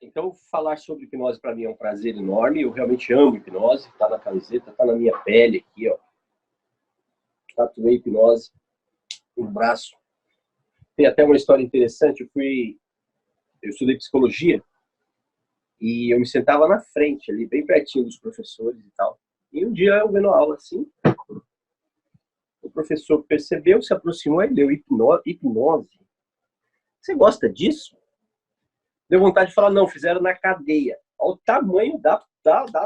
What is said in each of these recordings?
Então, falar sobre hipnose para mim é um prazer enorme. Eu realmente amo hipnose. Está na camiseta, está na minha pele aqui, ó. Tatuei hipnose no braço. Tem até uma história interessante. Eu estudei psicologia e eu me sentava na frente, ali, bem pertinho dos professores e tal. E um dia eu vendo a aula assim, o professor percebeu, se aproximou e deu hipnose. Você gosta disso? Deu vontade de falar, não, fizeram na cadeia. Olha o tamanho da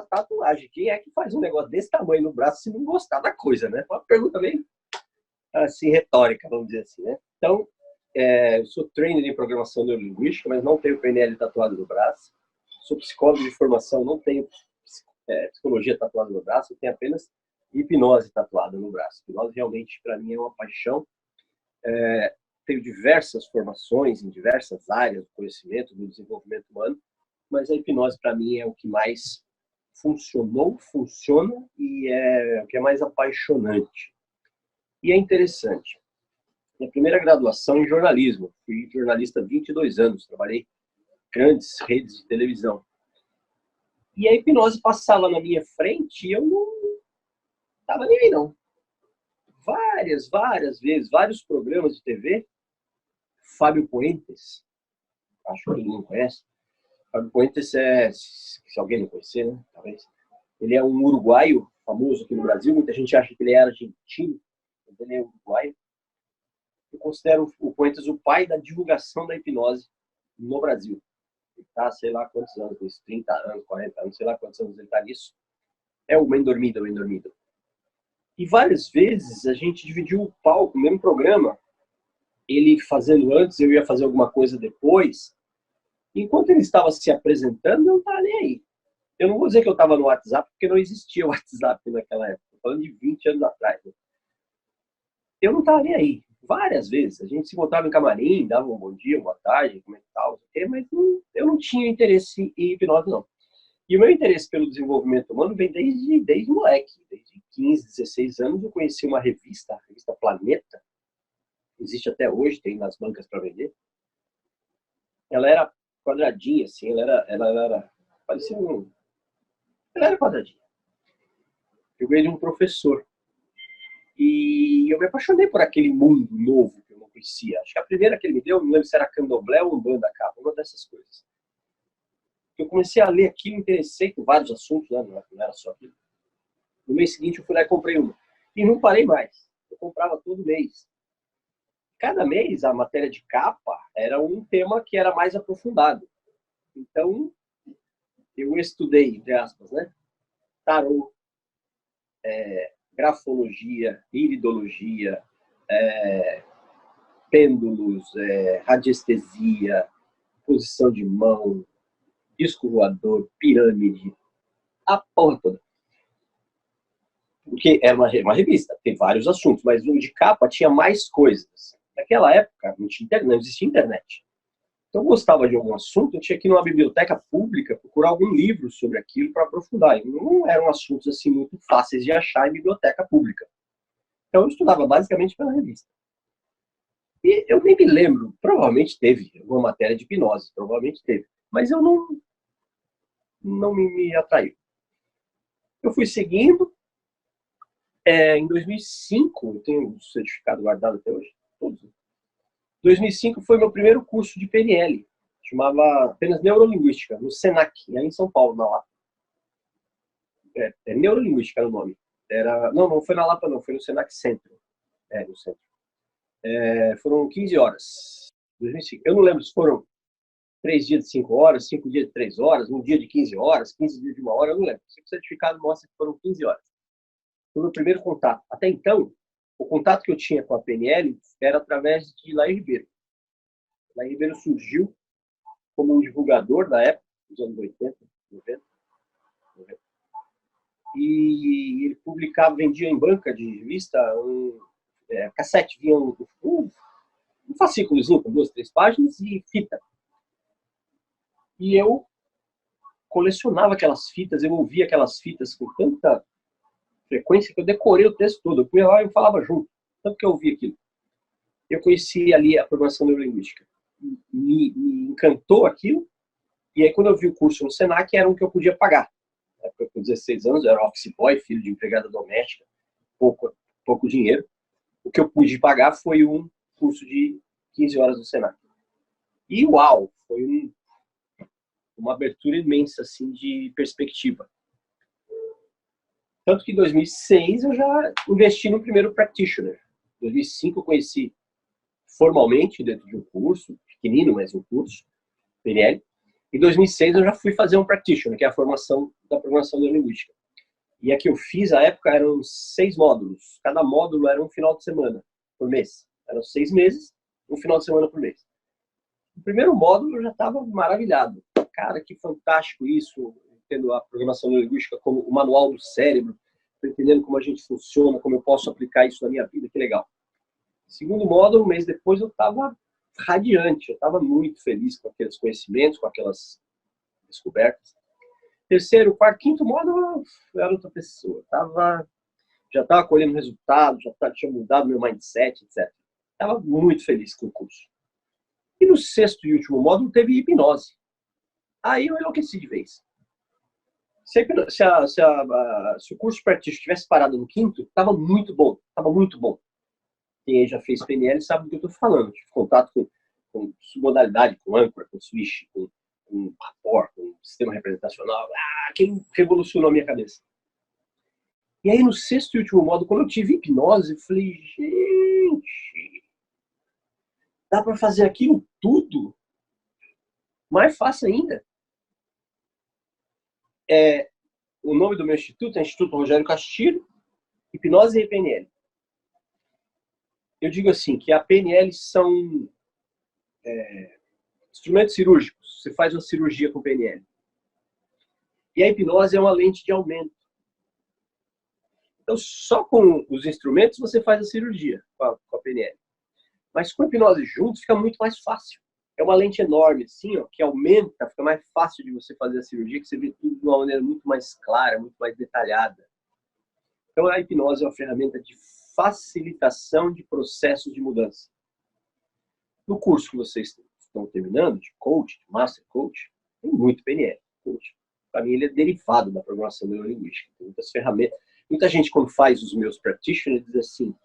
tatuagem. Quem é que faz um negócio desse tamanho no braço se não gostar da coisa, né? Uma pergunta bem, assim, retórica, vamos dizer assim, né? Então, eu sou trainer em programação neurolinguística, mas não tenho PNL tatuado no braço. Sou psicólogo de formação, não tenho psicologia tatuada no braço, eu tenho apenas hipnose tatuada no braço. Hipnose realmente, para mim, é uma paixão. Tenho diversas formações em diversas áreas do conhecimento, do desenvolvimento humano, mas a hipnose, para mim, é o que mais funciona e é o que é mais apaixonante. E é interessante. Minha primeira graduação em jornalismo. Fui jornalista há 22 anos, trabalhei em grandes redes de televisão. E a hipnose passava na minha frente e eu não estava nem aí, não. Várias vezes, vários programas de TV. Fábio Puentes, acho que todo mundo conhece. Fábio Puentes se alguém não conhecer, né? Talvez. Ele é um uruguaio famoso aqui no Brasil. Muita gente acha que ele é argentino, mas ele é uruguaio. Eu considero o Puentes o pai da divulgação da hipnose no Brasil. Ele está, sei lá quantos anos, uns 30 anos, 40 anos, sei lá quantos anos ele está nisso. É o bem dormido, o bem dormido. E várias vezes a gente dividiu o palco, o mesmo programa. Ele fazendo antes, eu ia fazer alguma coisa depois. Enquanto ele estava se apresentando, eu não estava nem aí. Eu não vou dizer que eu estava no WhatsApp, porque não existia o WhatsApp naquela época. Estou falando de 20 anos atrás. Né? Eu não estava nem aí. Várias vezes. A gente se encontrava em camarim, dava um bom dia, uma boa tarde, como é que tal, mas eu não tinha interesse em hipnose, não. E o meu interesse pelo desenvolvimento humano vem desde moleque. Desde 15, 16 anos eu conheci uma revista, a revista Planeta. Existe até hoje, tem nas bancas para vender. Ela era quadradinha, assim, ela era parecia ela era quadradinha. Eu ganhei de um professor. E eu me apaixonei por aquele mundo novo que eu não conhecia. Acho que a primeira que ele me deu, não lembro se era Candomblé ou Umbanda Capa, uma dessas coisas. Eu comecei a ler aquilo, me interessei com vários assuntos, né? Não era só aquilo. No mês seguinte eu fui lá e comprei uma. E não parei mais. Eu comprava todo mês. Cada mês a matéria de capa era um tema que era mais aprofundado. Então, eu estudei, entre aspas, né? Tarô, grafologia, iridologia, pêndulos, radiestesia, posição de mão, disco voador, pirâmide, a porra toda. Porque era uma revista, tem vários assuntos, mas o de capa tinha mais coisas. Naquela época não existia internet. Então eu gostava de algum assunto, eu tinha que ir numa biblioteca pública procurar algum livro sobre aquilo para aprofundar. E não eram assuntos assim muito fáceis de achar em biblioteca pública. Então eu estudava basicamente pela revista. E eu nem me lembro, provavelmente teve alguma matéria de hipnose, provavelmente teve, mas eu não me atraiu. Eu fui seguindo, em 2005, eu tenho um certificado guardado até hoje, todos. 2005 foi meu primeiro curso de PNL, chamava apenas Neurolinguística, no Senac, aí em São Paulo, na Lapa. Neurolinguística era o nome. Não foi na Lapa não, foi no Senac Centro. No centro. Foram 15 horas. 2005. Eu não lembro se foram 3 dias de 5 horas, 5 dias de 3 horas, um dia de 15 horas, 15 dias de 1 hora, eu não lembro. O certificado mostra que foram 15 horas. Foi o meu primeiro contato. Até então, o contato que eu tinha com a PNL era através de Laí Ribeiro. Laí Ribeiro surgiu como um divulgador na época, nos anos 80, 90. E ele publicava, vendia em banca de revista cassete, vinha um fascículozinho com 2, 3 páginas e fita. E eu colecionava aquelas fitas, eu ouvia aquelas fitas com tanta frequência que eu decorei o texto todo. Eu punha lá e eu falava junto, tanto que eu ouvia aquilo. Eu conheci ali a programação neurolinguística. Me encantou aquilo E aí, quando eu vi o curso no Senac, era um que eu podia pagar. Na época, com 16 anos, eu era office boy, filho de empregada doméstica, pouco dinheiro. O que eu pude pagar foi um curso de 15 horas no Senac. E uau, foi uma abertura imensa assim, de perspectiva. Tanto que em 2006 eu já investi no primeiro practitioner. Em 2005 eu conheci formalmente dentro de um curso, pequenino, mas um curso, PNL. Em 2006 eu já fui fazer um practitioner, que é a formação da programação neurolinguística. E a que eu fiz, à época, eram 6 módulos. Cada módulo era um final de semana por mês. Eram 6 meses, um final de semana por mês. No primeiro módulo eu já estava maravilhado. Cara, que fantástico isso, tendo a programação neurolinguística como o manual do cérebro, entendendo como a gente funciona, como eu posso aplicar isso na minha vida, que legal. Segundo módulo, um mês depois, eu estava radiante, eu estava muito feliz com aqueles conhecimentos, com aquelas descobertas. Terceiro, quarto, quinto módulo, eu era outra pessoa. Já estava colhendo resultados, tinha mudado meu mindset, etc. Estava muito feliz com o curso. E no sexto e último módulo teve hipnose. Aí eu enlouqueci de vez. Se o curso practitioner tivesse parado no quinto, estava muito bom. Estava muito bom. Quem já fez PNL sabe do que eu estou falando. Tive contato com submodalidade, com âncora, com switch, com rapport, com sistema representacional. Aquilo revolucionou a minha cabeça. E aí, no sexto e último módulo, quando eu tive hipnose, eu falei, gente, dá para fazer aquilo tudo? Mais fácil ainda. O nome do meu instituto é Instituto Rogério Castilho, Hipnose e PNL. Eu digo assim, que a PNL são instrumentos cirúrgicos. Você faz uma cirurgia com PNL. E a hipnose é uma lente de aumento. Então, só com os instrumentos você faz a cirurgia com a PNL. Mas com a hipnose junto fica muito mais fácil. É uma lente enorme, assim, ó, que aumenta, fica mais fácil de você fazer a cirurgia, que você vê tudo de uma maneira muito mais clara, muito mais detalhada. Então, a hipnose é uma ferramenta de facilitação de processos de mudança. No curso que vocês estão terminando, de coach, de master coach, tem muito PNL. Para mim, ele é derivado da programação neurolinguística. Tem muitas ferramentas. Muita gente, quando faz os meus practitioners, diz assim,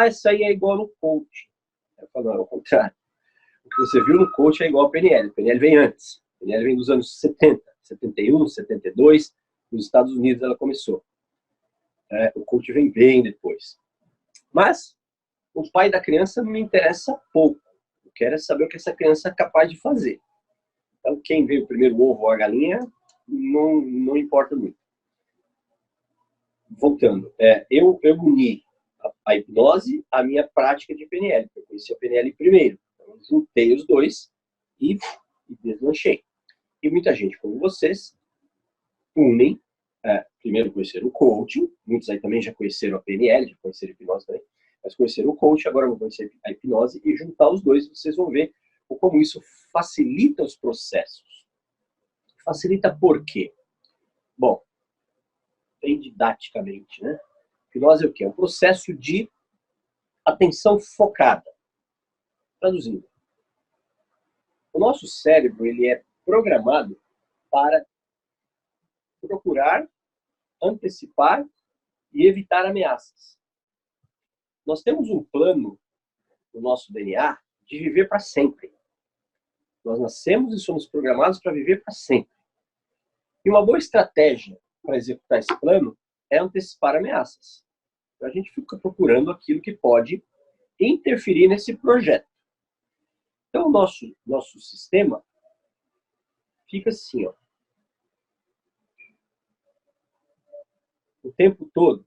isso aí é igual no coach. Eu falo, não, é o contrário. O que você viu no coach é igual ao PNL. O PNL vem antes. O PNL vem dos anos 70, 71, 72. Nos Estados Unidos ela começou. O coach vem bem depois. Mas o pai da criança me interessa pouco. Eu quero saber o que essa criança é capaz de fazer. Então, quem veio primeiro, o ovo ou a galinha, não importa muito. Voltando, eu uni a hipnose à minha prática de PNL. Eu conheci a PNL primeiro. Então, juntei os dois e deslanchei. E muita gente, como vocês, unem. Primeiro conheceram o coaching, muitos aí também já conheceram a PNL, já conheceram a hipnose também, mas conheceram o coaching, agora vão conhecer a hipnose, e juntar os dois, vocês vão ver como isso facilita os processos. Facilita por quê? Bom, bem didaticamente, né? Hipnose é o quê? É um processo de atenção focada. Traduzindo, o nosso cérebro ele é programado para procurar, antecipar e evitar ameaças. Nós temos um plano no nosso DNA de viver para sempre. Nós nascemos e somos programados para viver para sempre. E uma boa estratégia para executar esse plano é antecipar ameaças. Então, a gente fica procurando aquilo que pode interferir nesse projeto. Então, o nosso sistema fica assim, ó. O tempo todo,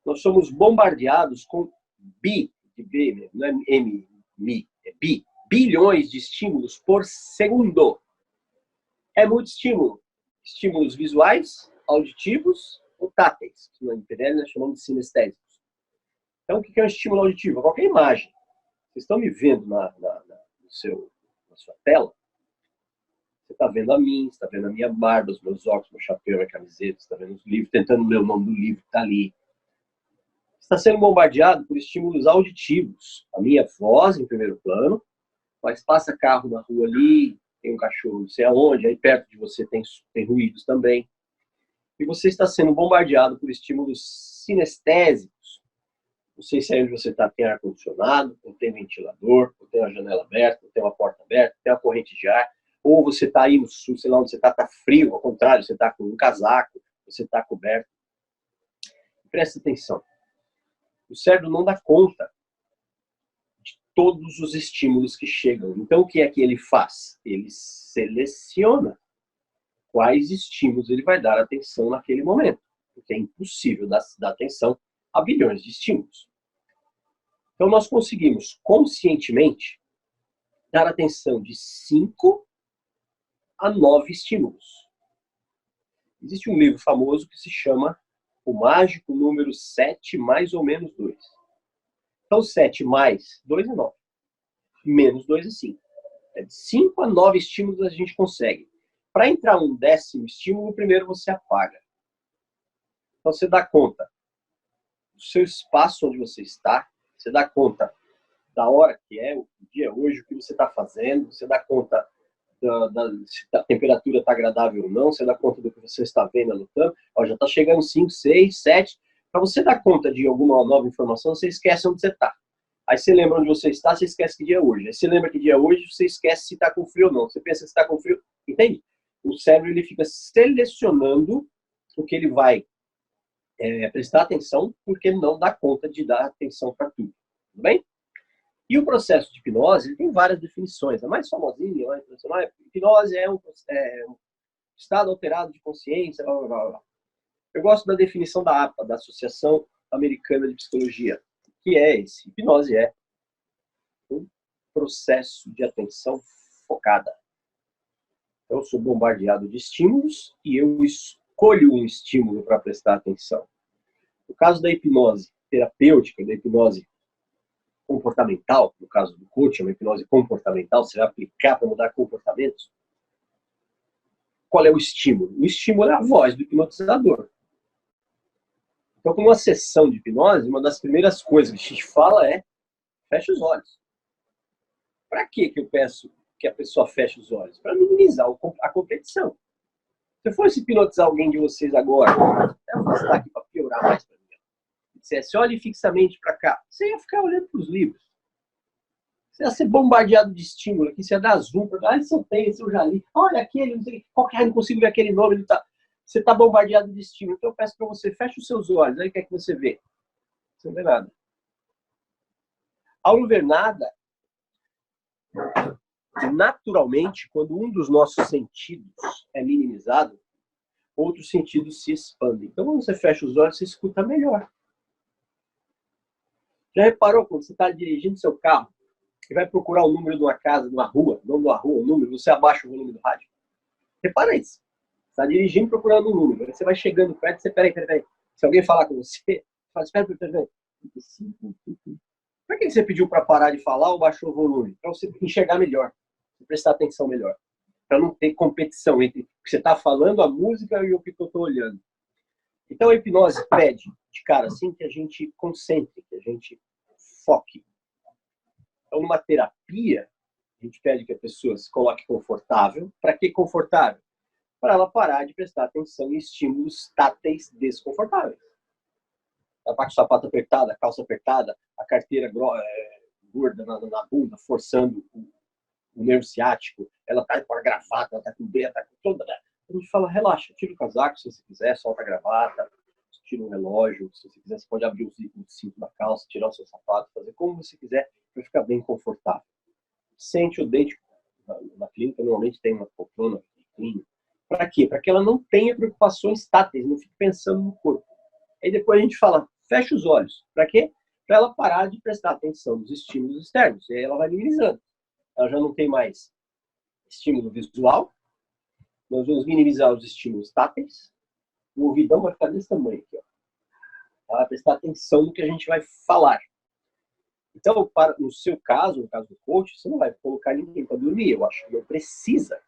nós somos bombardeados com não é mi, é bilhões de estímulos por segundo. É muito estímulo. Estímulos visuais, auditivos ou táteis, que na PNL nós chamamos de sinestésicos. Então, o que é um estímulo auditivo? Qualquer imagem. Vocês estão me vendo na sua tela? Você está vendo a mim, você está vendo a minha barba, os meus óculos, meu chapéu, minha camiseta, você está vendo os livros, tentando ler o nome do livro que está ali. Você está sendo bombardeado por estímulos auditivos. A minha voz em primeiro plano, mas passa carro na rua ali, tem um cachorro não sei aonde, aí perto de você tem ruídos também. E você está sendo bombardeado por estímulos sinestésicos. Não sei se aí onde você está tem ar-condicionado, ou tem ventilador, ou tem uma janela aberta, ou tem uma porta aberta, tem uma corrente de ar, ou você está aí no sul, sei lá onde você está frio, ao contrário, você está com um casaco, você está coberto. Presta atenção. O cérebro não dá conta de todos os estímulos que chegam. Então, o que é que ele faz? Ele seleciona quais estímulos ele vai dar atenção naquele momento. Porque é impossível dar atenção a bilhões de estímulos. Então, nós conseguimos, conscientemente, dar atenção de 5 a 9 estímulos. Existe um livro famoso que se chama O Mágico Número 7 mais ou menos 2. Então, 7 mais 2 é 9. Menos 2 é 5. É de 5 a 9 estímulos a gente consegue. Para entrar um 10º estímulo, primeiro você apaga. Então, você dá conta do seu espaço onde você está, você dá conta da hora que é, o dia hoje, o que você está fazendo, você dá conta se a temperatura está agradável ou não, você dá conta do que você está vendo, anotando. Ó, já está chegando 5, 6, 7. Para você dar conta de alguma nova informação, você esquece onde você está. Aí você lembra onde você está, você esquece que dia é hoje. Aí você lembra que dia é hoje, você esquece se está com frio ou não. Você pensa se está com frio, entende? O cérebro ele fica selecionando o que ele vai prestar atenção, porque não dá conta de dar atenção para tudo. Tudo bem? E o processo de hipnose ele tem várias definições. A mais famosinha, a internacional, hipnose é um estado alterado de consciência, blá, blá, blá. Eu gosto da definição da APA, da Associação Americana de Psicologia, que é esse. Hipnose é um processo de atenção focada. Então, eu sou bombardeado de estímulos e eu escolho um estímulo para prestar atenção. No caso da hipnose terapêutica, da hipnose comportamental, no caso do coaching, é uma hipnose comportamental, você vai aplicar para mudar comportamentos. Qual é o estímulo? O estímulo é a voz do hipnotizador. Então, como uma sessão de hipnose, uma das primeiras coisas que a gente fala é feche os olhos. Para que eu peço que a pessoa feche os olhos? Para minimizar a competição. Se eu fosse hipnotizar alguém de vocês agora, até afastar aqui para piorar mais para mim, e dissesse, olhe fixamente para cá, você ia ficar olhando para os livros. Você ia ser bombardeado de estímulo aqui, você ia dar zoom, ah, esse eu tenho, esse eu já li, olha aquele, não sei, qualquer, não consigo ver aquele nome, ele tá... Você está bombardeado de estímulo. Então eu peço para você, feche os seus olhos, aí o que é que você vê? Você não vê nada. Ao não ver nada, naturalmente, quando um dos nossos sentidos é minimizado, outros sentidos se expandem. Então, quando você fecha os olhos, você escuta melhor. Já reparou quando você está dirigindo seu carro e vai procurar o número de uma casa, de uma rua, nome de uma rua, o número, você abaixa o volume do rádio? Repara isso. Você está dirigindo procurando um número. Aí você vai chegando perto, você, peraí. Se alguém falar com você, você fala, espera. Por que você pediu para parar de falar ou baixou o volume? Para você enxergar melhor, prestar atenção melhor. Para não ter competição entre o que você está falando, a música e o que eu estou olhando. Então a hipnose pede, de cara assim, que a gente concentre, que a gente foque. Então numa terapia, a gente pede que a pessoa se coloque confortável. Para que confortável? Para ela parar de prestar atenção em estímulos táteis desconfortáveis. Ela está com o sapato apertado, a calça apertada, a carteira gorda na bunda, forçando o nervo ciático, ela está com a gravata, ela está com o dedo, está com toda... A gente fala, relaxa, tira o casaco se você quiser, solta a gravata, tira o relógio, se você quiser, você pode abrir o cinto da calça, tirar o seu sapato, fazer como você quiser, para ficar bem confortável. Sente o dente, na clínica normalmente tem uma poltrona, para quê? Para que ela não tenha preocupações táteis, não fique pensando no corpo. Aí depois a gente fala, fecha os olhos. Para quê? Para ela parar de prestar atenção nos estímulos externos. E aí ela vai minimizando. Ela já não tem mais estímulo visual. Nós vamos minimizar os estímulos táteis. O ouvidão vai ficar desse tamanho aqui. Ó. Ela vai prestar atenção no que a gente vai falar. Então, no seu caso, no caso do coach, você não vai colocar ninguém para dormir. Eu acho que não precisa.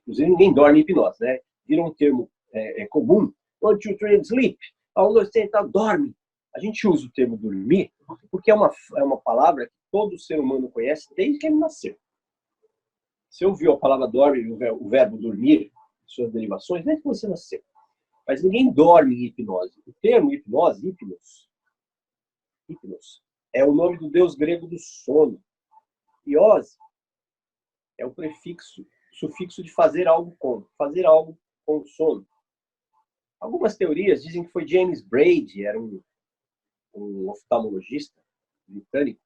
Inclusive, ninguém dorme em hipnose, né? Vira um termo comum. 1, 2, 3, sleep. 1, 2, 3, dorme. A gente usa o termo dormir porque é uma palavra que todo ser humano conhece desde que ele nasceu. Você ouviu a palavra dorme, o verbo dormir, suas derivações, desde que você nasceu. Mas ninguém dorme em hipnose. O termo hipnose, hipnos, é o nome do deus grego do sono. Iose é o prefixo, sufixo de fazer algo com o sono. Algumas teorias dizem que foi James Brady, era um oftalmologista britânico,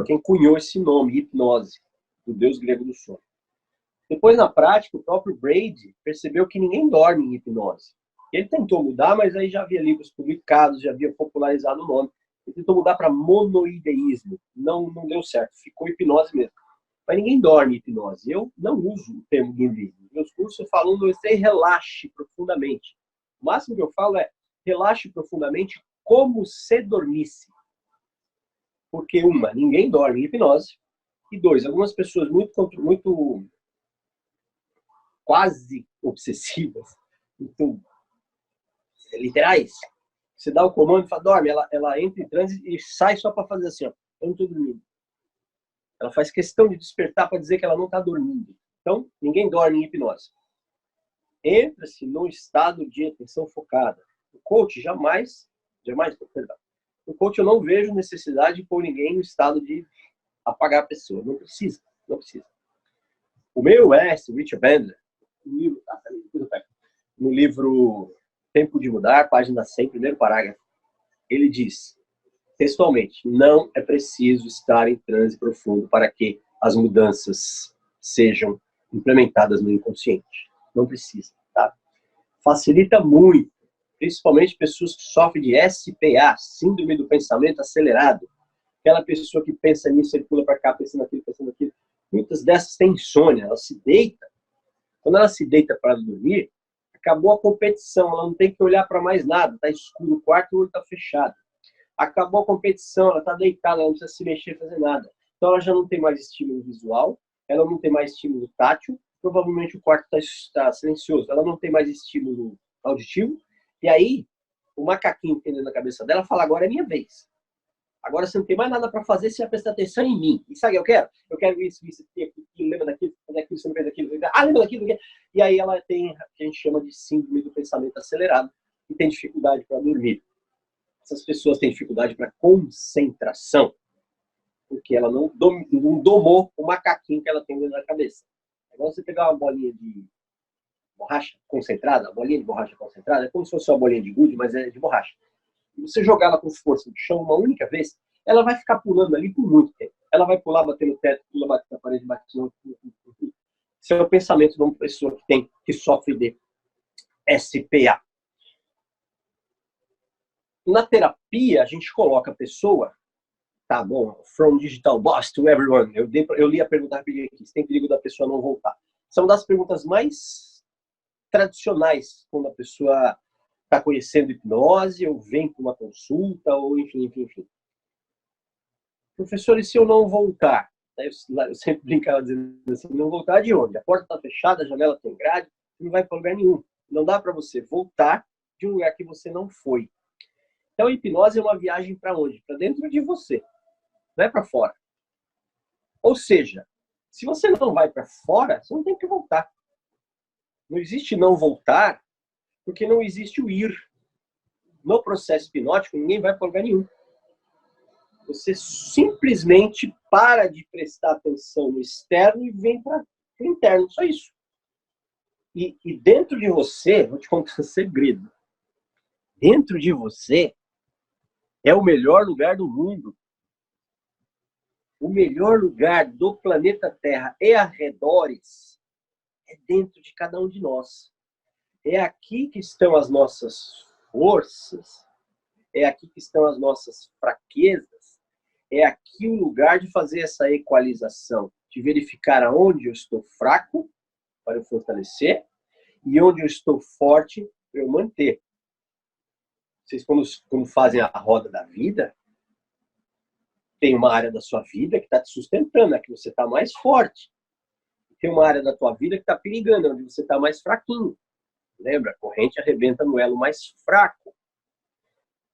quem cunhou esse nome, hipnose, do deus grego do sono. Depois, na prática, o próprio Brady percebeu que ninguém dorme em hipnose. Ele tentou mudar, mas aí já havia livros publicados, já havia popularizado o nome. Ele tentou mudar para monoideísmo. Não deu certo, ficou hipnose mesmo. Mas ninguém dorme em hipnose. Eu não uso o termo dormir. Nos meus cursos eu falo, relaxe profundamente. O máximo que eu falo é relaxe profundamente como se dormisse. Porque, uma, ninguém dorme em hipnose. E dois, algumas pessoas muito quase obsessivas, muito literais, você dá o comando e fala, dorme, ela entra em transe e sai só para fazer assim, ó, eu não estou dormindo. Ela faz questão de despertar para dizer que ela não está dormindo. Então, ninguém dorme em hipnose. Entra-se num estado de atenção focada. O coach perdão. O coach eu não vejo necessidade de pôr ninguém no estado de apagar a pessoa. Não precisa. O meu mestre, Richard Bandler, no livro Tempo de Mudar, página 100, primeiro parágrafo, ele diz, textualmente, não é preciso estar em transe profundo para que as mudanças sejam implementadas no inconsciente. Não precisa, tá? Facilita muito, principalmente pessoas que sofrem de SPA, Síndrome do Pensamento Acelerado. Aquela pessoa que pensa nisso, ele pula para cá, pensando naquilo. Muitas dessas têm insônia, ela se deita. Quando ela se deita para dormir, acabou a competição, ela não tem que olhar para mais nada, está escuro o quarto, o olho está fechado. Acabou a competição, ela está deitada, ela não precisa se mexer, fazer nada. Então ela já não tem mais estímulo visual, ela não tem mais estímulo tátil, provavelmente o quarto está silencioso, ela não tem mais estímulo auditivo, e aí o macaquinho que tem na cabeça dela fala, agora é minha vez. Agora você não tem mais nada para fazer, você vai prestar atenção em mim. E sabe o que eu quero? Eu quero isso, aquilo, lembra daquilo, você não fez aquilo. Lembra daquilo. E aí ela tem o que a gente chama de síndrome do pensamento acelerado e tem dificuldade para dormir. Essas pessoas têm dificuldade para concentração, porque ela não domou o macaquinho que ela tem dentro da cabeça. É igual você pegar uma bolinha de borracha concentrada, é como se fosse uma bolinha de gude, mas é de borracha. E você jogar ela com força no chão uma única vez, ela vai ficar pulando ali por muito tempo. Ela vai pular, bater no teto, pula, bater na parede, bate no... Esse é o pensamento de uma pessoa que sofre de SPA. Na terapia, a gente coloca a pessoa, tá bom, from digital boss to everyone. Eu li a pergunta rapidinho aqui, se tem perigo da pessoa não voltar. São das perguntas mais tradicionais, quando a pessoa está conhecendo hipnose, ou vem para uma consulta, ou enfim. Professor, e se eu não voltar? Eu sempre brincava dizendo assim, não voltar de onde? A porta está fechada, a janela tem grade, não vai para lugar nenhum. Não dá para você voltar de um lugar que você não foi. Então, a hipnose é uma viagem para onde? Para dentro de você, não é para fora. Ou seja, se você não vai para fora, você não tem que voltar. Não existe não voltar, porque não existe o ir. No processo hipnótico, ninguém vai para lugar nenhum. Você simplesmente para de prestar atenção no externo e vem para o interno, só isso. E dentro de você, vou te contar um segredo. Dentro de você é o melhor lugar do mundo. O melhor lugar do planeta Terra e arredores é dentro de cada um de nós. É aqui que estão as nossas forças, é aqui que estão as nossas fraquezas, é aqui o lugar de fazer essa equalização, de verificar aonde eu estou fraco para eu fortalecer e onde eu estou forte para eu manter. Vocês, quando fazem a roda da vida, tem uma área da sua vida que está te sustentando, é que você está mais forte. Tem uma área da tua vida que está perigando, onde você está mais fraquinho. Lembra? A corrente arrebenta no elo mais fraco.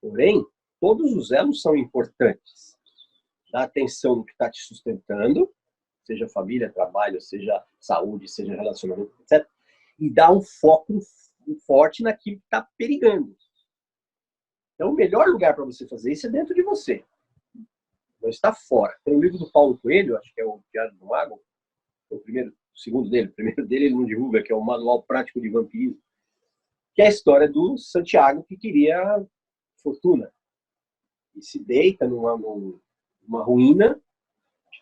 Porém, todos os elos são importantes. Dá atenção no que está te sustentando seja família, trabalho, seja saúde, seja relacionamento, etc. E dar um foco forte naquilo que está perigando. Então, o melhor lugar para você fazer isso é dentro de você. Não está fora. Tem um livro do Paulo Coelho, acho que é o Diário do Mago, o segundo dele. O primeiro dele ele não divulga, que é o Manual Prático de Vampirismo, que é a história do Santiago que queria fortuna. E se deita numa ruína,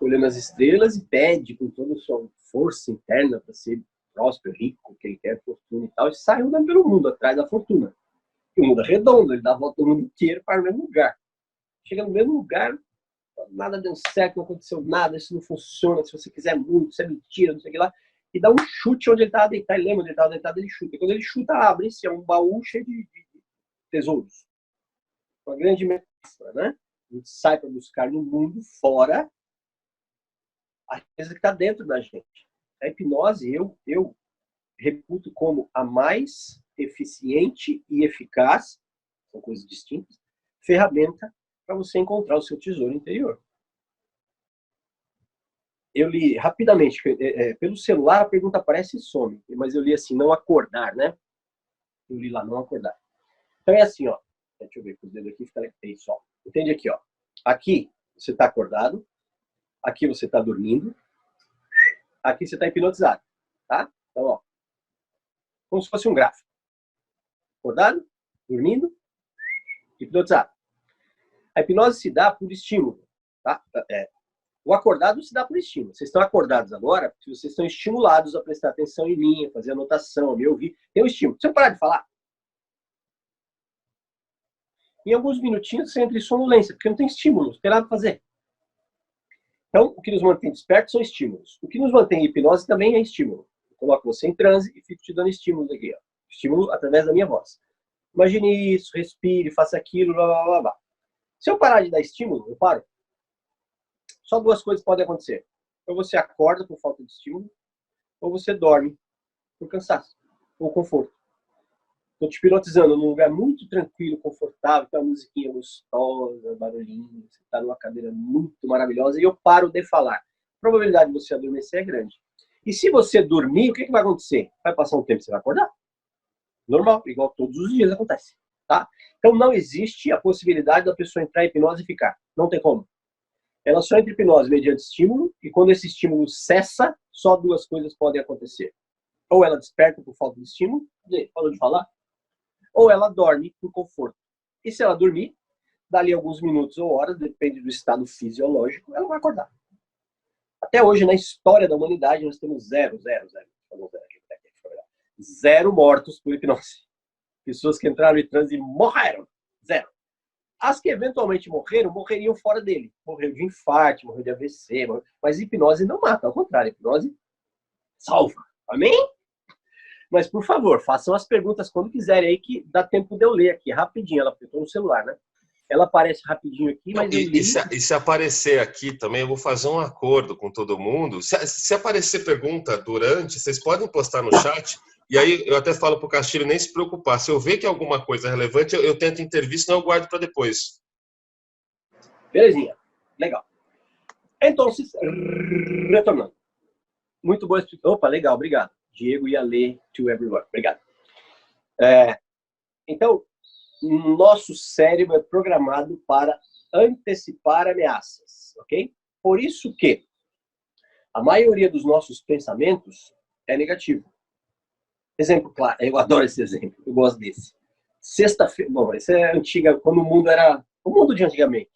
olhando as estrelas e pede com toda a sua força interna para ser próspero, rico, que ele quer fortuna e tal, e sai andando pelo mundo atrás da fortuna. E o mundo é redondo, ele dá a volta no mundo inteiro para o mesmo lugar. Chega no mesmo lugar, nada deu certo, não aconteceu nada, isso não funciona, se você quiser muito, isso é mentira, não sei o que lá. E dá um chute onde ele estava deitado, ele lembra onde ele estava deitado, ele chuta. E quando ele chuta, abre-se, é um baú cheio de tesouros. Uma grande metáfora, né? A gente sai para buscar no mundo fora a riqueza que está dentro da gente. A hipnose, eu reputo como a mais eficiente e eficaz, são coisas distintas, ferramenta para você encontrar o seu tesouro interior. Eu li rapidamente, pelo celular a pergunta aparece e some, mas eu li assim, não acordar, né? Eu li lá, não acordar. Então é assim, ó. Deixa eu ver com os dedos aqui, fica isso, ó. Entende aqui, ó. Aqui você está acordado, aqui você está dormindo, aqui você está hipnotizado, tá? Então, ó, como se fosse um gráfico. Acordado, dormindo, hipnotizado. A hipnose se dá por estímulo, tá? O acordado se dá por estímulo. Vocês estão acordados agora porque vocês estão estimulados a prestar atenção em mim, a fazer anotação, a me ouvir. Tem um estímulo. Se eu parar de falar, em alguns minutinhos você entra em sonolência, porque não tem estímulo, não tem nada para fazer. Então, o que nos mantém despertos são estímulos. O que nos mantém em hipnose também é estímulo. Eu coloco você em transe e fico te dando estímulos aqui, ó. Estímulo através da minha voz. Imagine isso, respire, faça aquilo, blá, blá, blá, blá. Se eu parar de dar estímulo, eu paro. Só duas coisas podem acontecer. Ou você acorda por falta de estímulo, ou você dorme por cansaço, ou conforto. Estou te hipnotizando num lugar muito tranquilo, confortável, tem uma musiquinha gostosa, barulhinho, você está numa cadeira muito maravilhosa, e eu paro de falar. A probabilidade de você adormecer é grande. E se você dormir, o que vai acontecer? Vai passar um tempo e você vai acordar. Normal, igual todos os dias acontece. Tá? Então não existe a possibilidade da pessoa entrar em hipnose e ficar. Não tem como. Ela só entra em hipnose mediante estímulo, e quando esse estímulo cessa, só duas coisas podem acontecer. Ou ela desperta por falta de estímulo, falou de falar, ou ela dorme por conforto. E se ela dormir, dali alguns minutos ou horas, depende do estado fisiológico, ela vai acordar. Até hoje, na história da humanidade, nós temos zero mortos por hipnose. Pessoas que entraram em transe e morreram. Zero. As que eventualmente morreram, morreriam fora dele. Morreu de infarto, morreu de AVC. Mas hipnose não mata, ao contrário, hipnose salva. Amém? Mas, por favor, façam as perguntas quando quiserem aí, que dá tempo de eu ler aqui, rapidinho. Ela apertou no celular, né? Ela aparece rapidinho aqui, mas eu li... E se aparecer aqui também, eu vou fazer um acordo com todo mundo. Se aparecer pergunta durante, vocês podem postar no chat. E aí eu até falo para o Castilho nem se preocupar. Se eu ver que é alguma coisa relevante, eu tento intervir, senão eu guardo para depois. Belezinha. Legal. Então, retornando. Muito boa explicação. Opa, legal, obrigado. Diego ia ler to everyone. Obrigado. Então, nosso cérebro é programado para antecipar ameaças, ok? Por isso que a maioria dos nossos pensamentos é negativo. Exemplo claro, eu adoro esse exemplo, eu gosto desse. Sexta-feira, bom, esse é antiga, quando o mundo era o mundo de antigamente.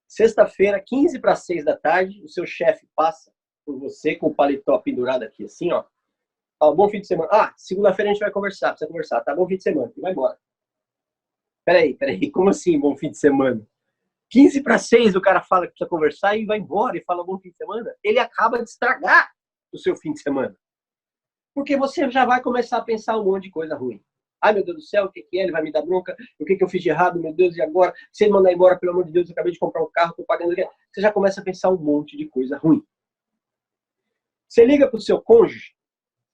Sexta-feira, 15 para 6 da tarde, o seu chefe passa por você com o paletó pendurado aqui, assim, ó. Bom fim de semana. Segunda-feira a gente vai conversar, precisa conversar, tá? Bom fim de semana, e vai embora. Peraí, como assim bom fim de semana? 15 para 6 o cara fala que precisa conversar e vai embora e fala bom fim de semana. Ele acaba de estragar o seu fim de semana. Porque você já vai começar a pensar um monte de coisa ruim. Ai, meu Deus do céu, o que é? Ele vai me dar bronca? O que eu fiz de errado? Meu Deus, e agora? Se ele mandar embora, pelo amor de Deus, eu acabei de comprar um carro, estou pagando... Você já começa a pensar um monte de coisa ruim. Você liga para o seu cônjuge,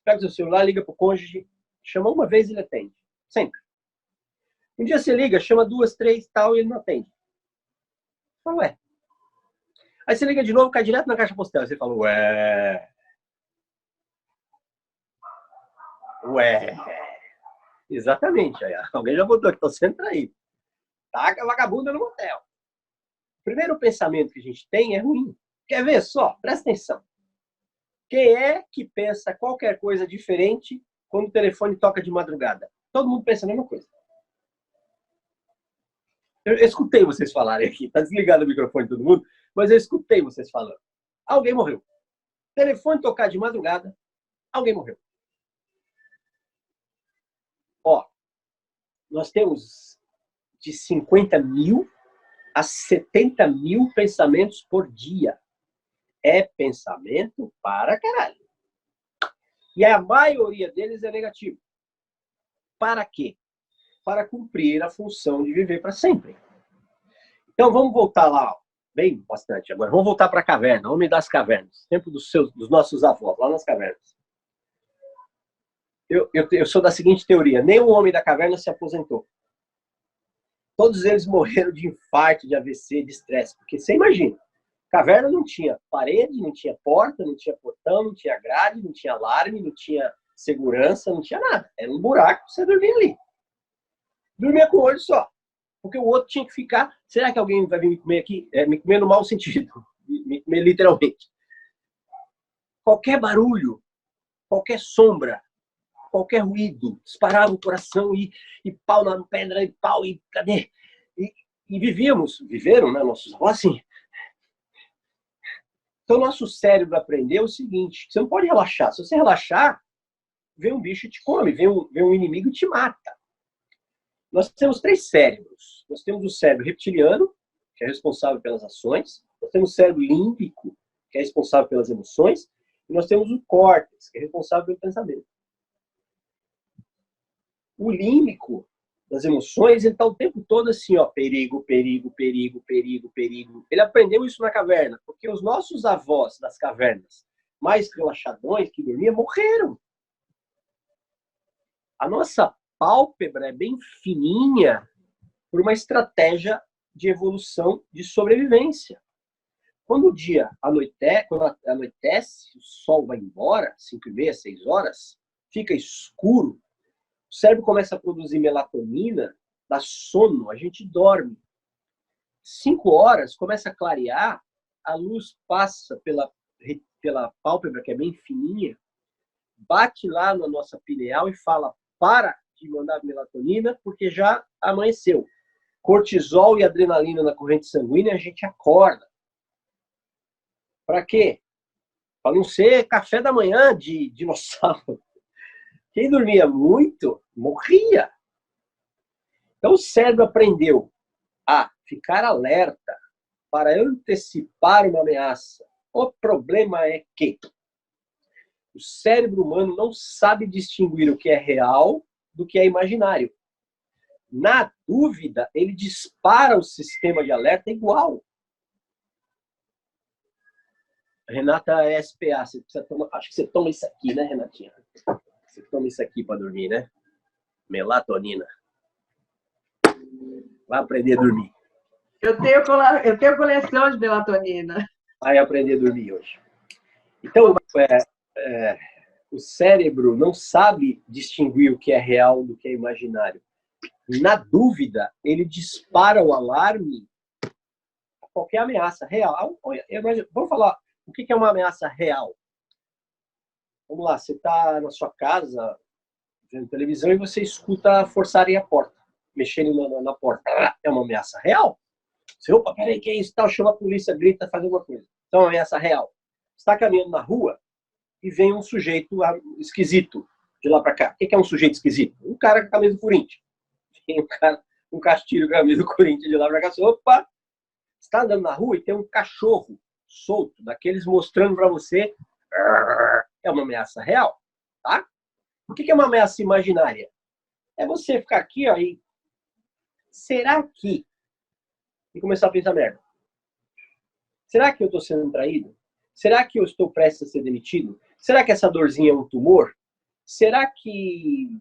pega o seu celular, liga para o cônjuge, chama uma vez e ele atende. Sempre. Um dia você liga, chama duas, três, tal, e ele não atende. Fala, ué. Aí você liga de novo, cai direto na caixa postal. Aí você fala, ué. Exatamente. Aí, alguém já botou que tô sendo traído. Taca a vagabunda no motel. O primeiro pensamento que a gente tem é ruim. Quer ver só? Presta atenção. Quem é que pensa qualquer coisa diferente quando o telefone toca de madrugada? Todo mundo pensa a mesma coisa. Eu escutei vocês falarem aqui. Tá desligado o microfone de todo mundo, mas eu escutei vocês falando. Alguém morreu. Telefone tocar de madrugada, alguém morreu. Ó, nós temos de 50 mil a 70 mil pensamentos por dia. É pensamento para caralho. E a maioria deles é negativo. Para quê? Para cumprir a função de viver para sempre. Então vamos voltar lá, ó, bem bastante agora. Vamos voltar para a caverna, homem das cavernas. Tempo dos nossos avós, lá nas cavernas. Eu sou da seguinte teoria: nenhum homem da caverna se aposentou. Todos eles morreram de infarto, de AVC, de estresse. Porque você imagina, caverna não tinha parede, não tinha porta, não tinha portão, não tinha grade, não tinha alarme, não tinha segurança, não tinha nada. Era um buraco, você dormia ali. Dormia com o olho só. Porque o outro tinha que ficar... Será que alguém vai vir me comer aqui? Me comer no mau sentido. Me comer literalmente. Qualquer barulho, qualquer sombra, qualquer ruído, disparava o coração e pau na pedra, e pau, e cadê? E viveram, né, nossos avós assim. Então, nosso cérebro aprendeu o seguinte: você não pode relaxar. Se você relaxar, vem um bicho e te come, vem um inimigo e te mata. Nós temos 3 cérebros. Nós temos o cérebro reptiliano, que é responsável pelas ações. Nós temos o cérebro límbico, que é responsável pelas emoções. E nós temos o córtex, que é responsável pelo pensamento. O límbico das emoções, ele está o tempo todo assim, ó, perigo, perigo, perigo, perigo, perigo. Ele aprendeu isso na caverna, porque os nossos avós das cavernas, mais relaxadões, que dormiam, morreram. A nossa pálpebra é bem fininha por uma estratégia de evolução de sobrevivência. Quando o dia anoitece, o sol vai embora, 5h30, 6 horas, fica escuro, o cérebro começa a produzir melatonina, dá sono, a gente dorme. 5 horas, começa a clarear, a luz passa pela pálpebra, que é bem fininha, bate lá na nossa pineal e fala: para de mandar melatonina, porque já amanheceu. Cortisol e adrenalina na corrente sanguínea, a gente acorda. Para quê? Para não ser café da manhã de dinossauro. Quem dormia muito, morria. Então o cérebro aprendeu a ficar alerta para antecipar uma ameaça. O problema é que o cérebro humano não sabe distinguir o que é real do que é imaginário. Na dúvida, ele dispara o sistema de alerta igual. Renata é SPA, você precisa tomar, acho que você toma isso aqui, né, Renatinha? Você toma isso aqui para dormir, né? Melatonina. Vai aprender a dormir. Eu tenho coleção de melatonina. Vai aprender a dormir hoje. Então, o cérebro não sabe distinguir o que é real do que é imaginário. Na dúvida, ele dispara o alarme a qualquer ameaça real. Vamos falar o que é uma ameaça real. Vamos lá, você está na sua casa, vendo televisão, e você escuta forçarem a porta, mexerem na porta. É uma ameaça real? Você, opa, peraí, que é isso? Tal, chama a polícia, grita, faz alguma coisa. Então é uma ameaça real. Você está caminhando na rua e vem um sujeito esquisito de lá para cá. O que é um sujeito esquisito? Um cara com a camisa do Corinthians. Tem um castilho com a camisa do Corinthians de lá para cá. Você, opa, você está andando na rua e tem um cachorro solto, daqueles mostrando para você. É uma ameaça real, tá? O que é uma ameaça imaginária? É você ficar aqui, ó, e será que... E começar a pensar merda. Será que eu estou sendo traído? Será que eu estou prestes a ser demitido? Será que essa dorzinha é um tumor? Será que...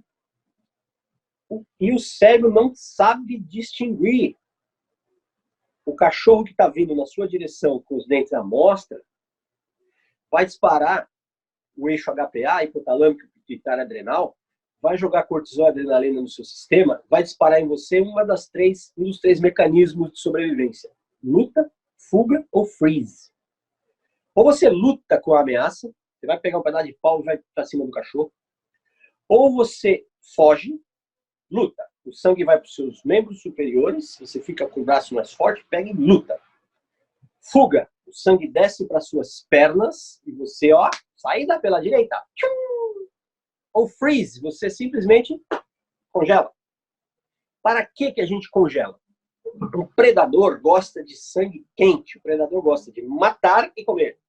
E o cérebro não sabe distinguir. o cachorro que está vindo na sua direção com os dentes à mostra vai disparar o eixo HPA, hipotalâmico, pituitário adrenal, vai jogar cortisol e adrenalina no seu sistema, vai disparar em você um dos três mecanismos de sobrevivência: luta, fuga ou freeze. Ou você luta com a ameaça, você vai pegar um pedaço de pau e vai para cima do cachorro, ou você foge, luta. O sangue vai para os seus membros superiores, você fica com o braço mais forte, pega e luta. Fuga, o sangue desce para suas pernas e você, ó, sai pela direita. Tchum! Ou freeze, você simplesmente congela. Para que a gente congela? O predador gosta de sangue quente, o predador gosta de matar e comer.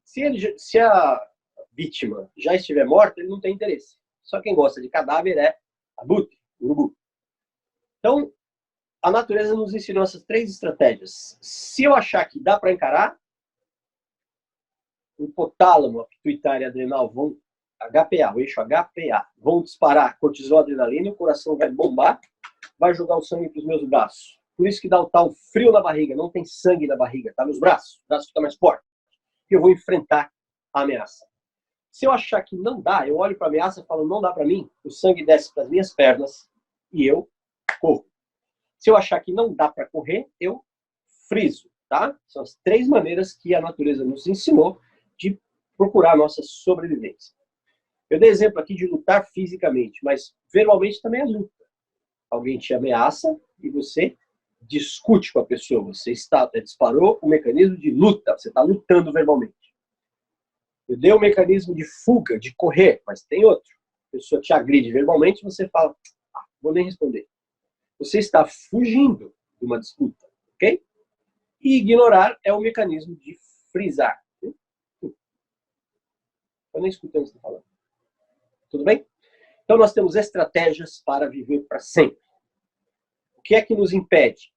Se a vítima já estiver morta, ele não tem interesse. Só quem gosta de cadáver é abutre, urubu. Então, a natureza nos ensinou essas três estratégias. Se eu achar que dá para encarar, o hipotálamo, a pituitária adrenal vão HPA, o eixo HPA, vão disparar cortisol, adrenalina, o coração vai bombar, vai jogar o sangue para os meus braços. Por isso que dá o tal frio na barriga, não tem sangue na barriga, tá nos braços, o braço fica mais forte. E eu vou enfrentar a ameaça. Se eu achar que não dá, eu olho para a ameaça e falo, não dá para mim, o sangue desce para as minhas pernas e eu corro. Se eu achar que não dá para correr, eu friso, tá? São as três maneiras que a natureza nos ensinou de procurar a nossa sobrevivência. Eu dei exemplo aqui de lutar fisicamente, mas verbalmente também é luta. Alguém te ameaça e você discute com a pessoa. Você disparou o mecanismo de luta, você está lutando verbalmente. Eu dei o mecanismo de fuga, de correr, mas tem outro. A pessoa te agride verbalmente, você fala, vou nem responder. Você está fugindo de uma disputa, ok? E ignorar é o mecanismo de frisar. Eu nem escutei o que você está falando. Tudo bem? Então nós temos estratégias para viver para sempre. O que é que nos impede?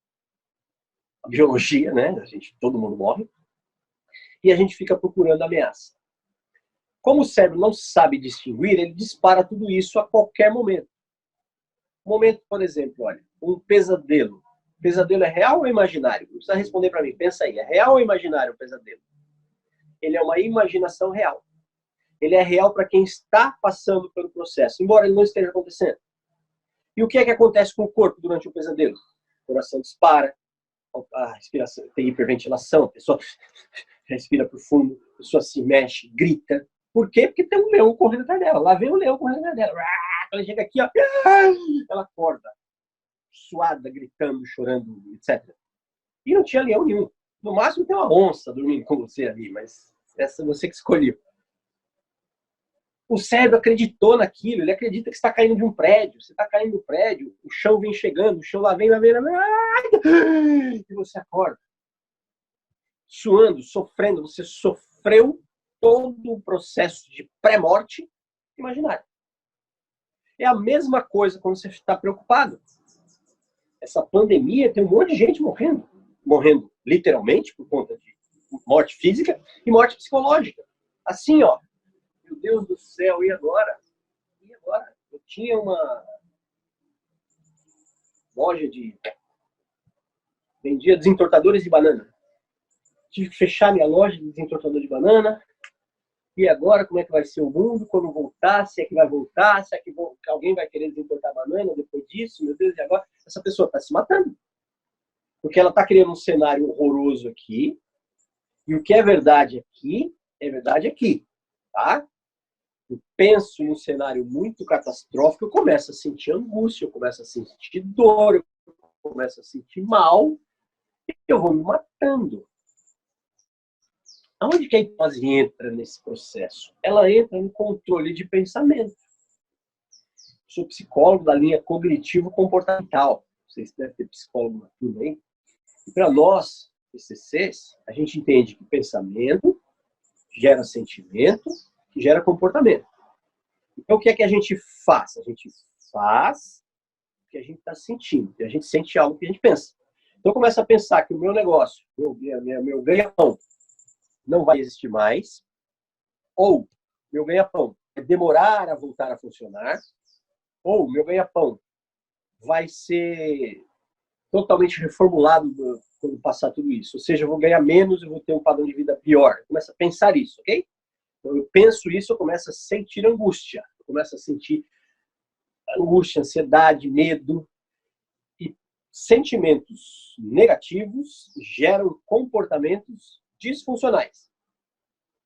A biologia, né? Todo mundo morre. E a gente fica procurando ameaça. Como o cérebro não sabe distinguir, ele dispara tudo isso a qualquer momento. Momento, por exemplo, olha, um pesadelo. O pesadelo é real ou imaginário? Não precisa responder para mim. Pensa aí, é real ou imaginário o pesadelo? Ele é uma imaginação real. Ele é real para quem está passando pelo processo, embora ele não esteja acontecendo. E o que é que acontece com o corpo durante o pesadelo? O coração dispara, a respiração, tem hiperventilação, a pessoa respira profundo, a pessoa se mexe, grita. Por quê? Porque tem um leão correndo atrás dela. Lá vem o leão correndo atrás dela. Ela chega aqui, ó, ela acorda, suada, gritando, chorando, etc. E não tinha leão nenhum. No máximo tem uma onça dormindo com você ali, mas essa é você que escolheu. O cérebro acreditou naquilo, ele acredita que você está caindo de um prédio. Você está caindo do prédio, o chão vem chegando, o chão lá vem, e você acorda. Suando, sofrendo, você sofreu todo o processo de pré-morte imaginário. É a mesma coisa quando você está preocupado. Essa pandemia tem um monte de gente morrendo. Morrendo literalmente por conta de morte física e morte psicológica. Assim, ó. Meu Deus do céu, e agora? E agora? Eu tinha uma loja de... vendia desentortadores de banana. Tive que fechar minha loja de desentortador de banana. E agora, como é que vai ser o mundo quando voltar? Se é que vai voltar? Se é que alguém vai querer desentortar banana depois disso? Meu Deus, e agora? Essa pessoa está se matando. Porque ela está criando um cenário horroroso aqui. E o que é verdade aqui, é verdade aqui. Tá? Eu penso em um cenário muito catastrófico, eu começo a sentir angústia, eu começo a sentir dor, eu começo a sentir mal, e eu vou me matando. Aonde que a hipnose entra nesse processo? Ela entra no controle de pensamento. Sou psicólogo da linha cognitivo-comportamental. Vocês devem ter psicólogo na turma aí. E para nós, PCCs, a gente entende que pensamento gera sentimento, que gera comportamento. Então, o que é que a gente faz? A gente faz o que a gente está sentindo. E a gente sente algo que a gente pensa. Então, eu começo a pensar que o meu negócio, meu ganha-pão, não vai existir mais, ou meu ganha-pão vai demorar a voltar a funcionar, ou meu ganha-pão vai ser totalmente reformulado quando passar tudo isso. Ou seja, eu vou ganhar menos, eu vou ter um padrão de vida pior. Começa a pensar isso, ok? Então, eu penso isso, eu começo a sentir angústia. Eu começo a sentir angústia, ansiedade, medo. E sentimentos negativos geram comportamentos disfuncionais.